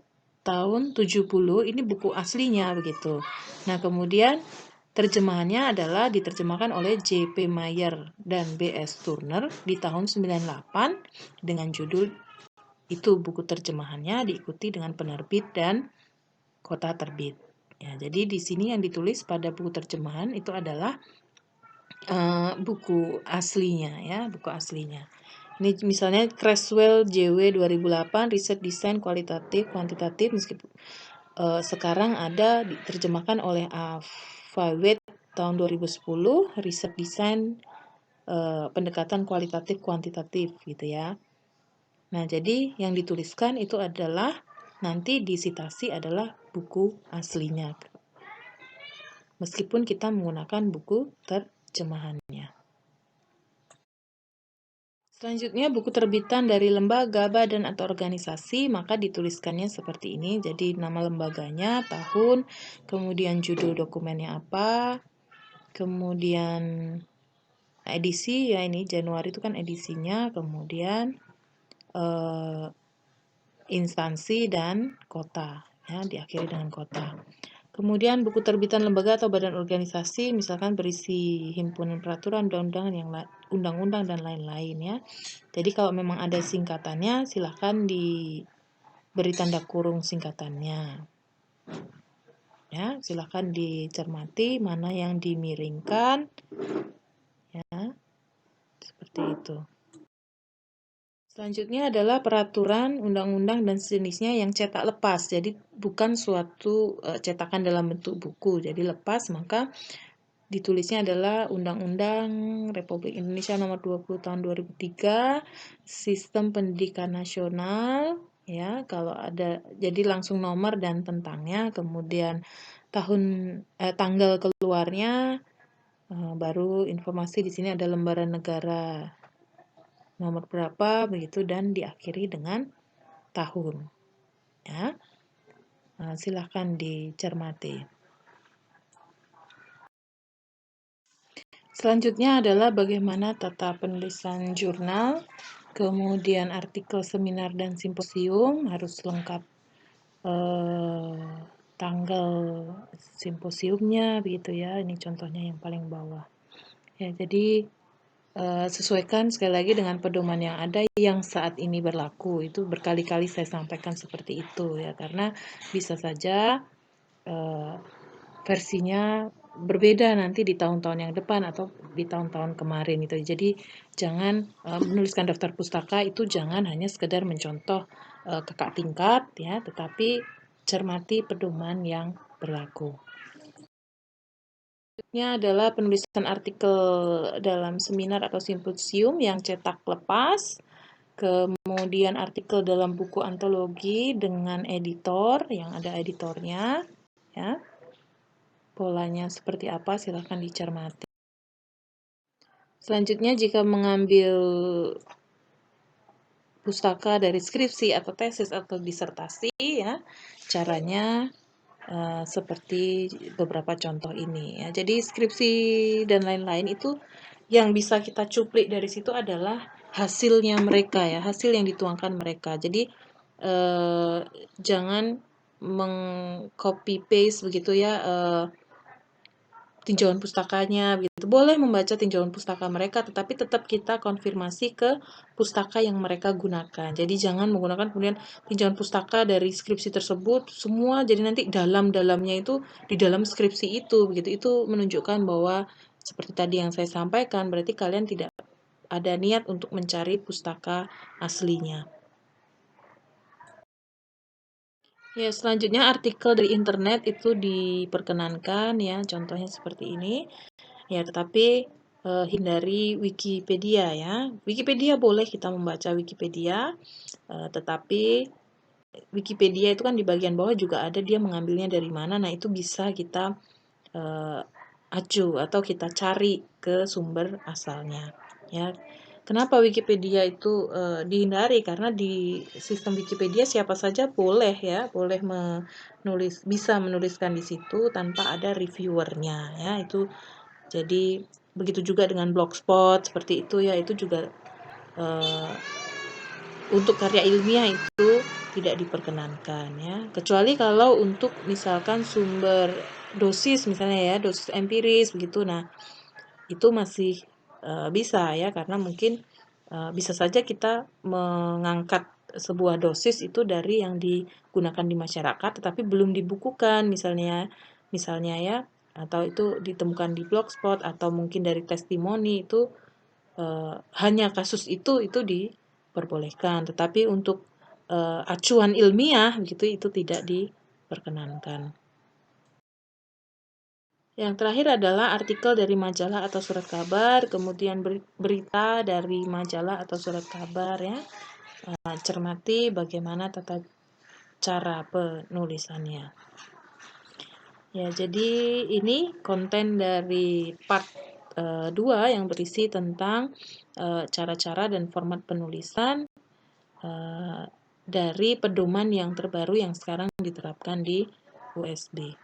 tahun 70, ini buku aslinya begitu. Nah, kemudian terjemahannya adalah diterjemahkan oleh J.P. Mayer dan B.S. Turner di tahun 98 dengan judul itu buku terjemahannya diikuti dengan penerbit dan kota terbit. Ya, jadi di sini yang ditulis pada buku terjemahan itu adalah buku aslinya ya, buku aslinya. Ini misalnya Creswell JW 2008 riset desain kualitatif kuantitatif meskipun sekarang ada diterjemahkan oleh Fawet tahun 2010 riset desain pendekatan kualitatif kuantitatif gitu ya. Nah, jadi yang dituliskan itu adalah nanti disitasi adalah buku aslinya. Meskipun kita menggunakan buku terjemahannya. Selanjutnya, buku terbitan dari lembaga, badan, atau organisasi, maka dituliskannya seperti ini. Jadi, nama lembaganya, tahun, kemudian judul dokumennya apa, kemudian edisi, ya ini Januari itu kan edisinya, kemudian instansi dan kota, ya diakhiri dengan kota. Kemudian buku terbitan lembaga atau badan organisasi misalkan berisi himpunan peraturan, undang-undang dan lain-lain ya. Jadi kalau memang ada singkatannya silahkan diberi tanda kurung singkatannya. Ya, silahkan dicermati mana yang dimiringkan. Ya, seperti itu. Selanjutnya adalah peraturan, undang-undang, dan sejenisnya yang cetak lepas. Jadi bukan suatu cetakan dalam bentuk buku. Jadi lepas, maka ditulisnya adalah Undang-Undang Republik Indonesia Nomor 20 Tahun 2003, Sistem Pendidikan Nasional. Ya, kalau ada, jadi langsung nomor dan tentangnya, kemudian tanggal keluarnya, baru informasi di sini ada lembaran negara nomor berapa begitu dan diakhiri dengan tahun ya. Silahkan dicermati. Selanjutnya adalah bagaimana tata penulisan jurnal, kemudian artikel seminar dan simposium harus lengkap tanggal simposiumnya begitu ya. Ini contohnya yang paling bawah ya. Jadi sesuaikan sekali lagi dengan pedoman yang ada yang saat ini berlaku. Itu berkali-kali saya sampaikan seperti itu ya, karena bisa saja versinya berbeda nanti di tahun-tahun yang depan atau di tahun-tahun kemarin itu. Jadi jangan menuliskan daftar pustaka itu jangan hanya sekedar mencontoh kakak tingkat ya, tetapi cermati pedoman yang berlaku. Selanjutnya adalah penulisan artikel dalam seminar atau simposium yang cetak lepas, kemudian artikel dalam buku antologi dengan editor yang ada editornya, ya. Polanya seperti apa silahkan dicermati. Selanjutnya jika mengambil pustaka dari skripsi atau tesis atau disertasi ya, caranya seperti beberapa contoh ini ya. Jadi skripsi dan lain-lain itu yang bisa kita cuplik dari situ adalah hasilnya mereka ya, hasil yang dituangkan mereka. Jadi jangan meng-copy paste begitu ya tinjauan pustakanya begitu. Boleh membaca tinjauan pustaka mereka, tetapi tetap kita konfirmasi ke pustaka yang mereka gunakan. Jadi jangan menggunakan kemudian tinjauan pustaka dari skripsi tersebut semua, jadi nanti dalam-dalamnya itu di dalam skripsi itu begitu. Itu menunjukkan bahwa seperti tadi yang saya sampaikan, berarti kalian tidak ada niat untuk mencari pustaka aslinya. Ya, selanjutnya artikel dari internet itu diperkenankan ya, contohnya seperti ini. Ya, tetapi hindari Wikipedia ya. Wikipedia boleh kita membaca Wikipedia, tetapi Wikipedia itu kan di bagian bawah juga ada dia mengambilnya dari mana. Nah, itu bisa kita acu atau kita cari ke sumber asalnya ya. Kenapa Wikipedia itu dihindari? Karena di sistem Wikipedia siapa saja boleh ya, boleh bisa menuliskan di situ tanpa ada reviewernya ya. Itu jadi begitu juga dengan Blogspot seperti itu ya, itu juga untuk karya ilmiah itu tidak diperkenankan ya, kecuali kalau untuk misalkan sumber dosis misalnya ya, dosis empiris begitu. Nah, itu masih bisa ya, karena mungkin bisa saja kita mengangkat sebuah dosis itu dari yang digunakan di masyarakat tetapi belum dibukukan misalnya ya, atau itu ditemukan di blogspot atau mungkin dari testimoni itu hanya kasus itu diperbolehkan, tetapi untuk acuan ilmiah gitu itu tidak diperkenankan. Yang terakhir adalah artikel dari majalah atau surat kabar, kemudian berita dari majalah atau surat kabar ya. Cermati bagaimana tata cara penulisannya. Ya, jadi ini konten dari part 2 yang berisi tentang cara-cara dan format penulisan dari pedoman yang terbaru yang sekarang diterapkan di USB.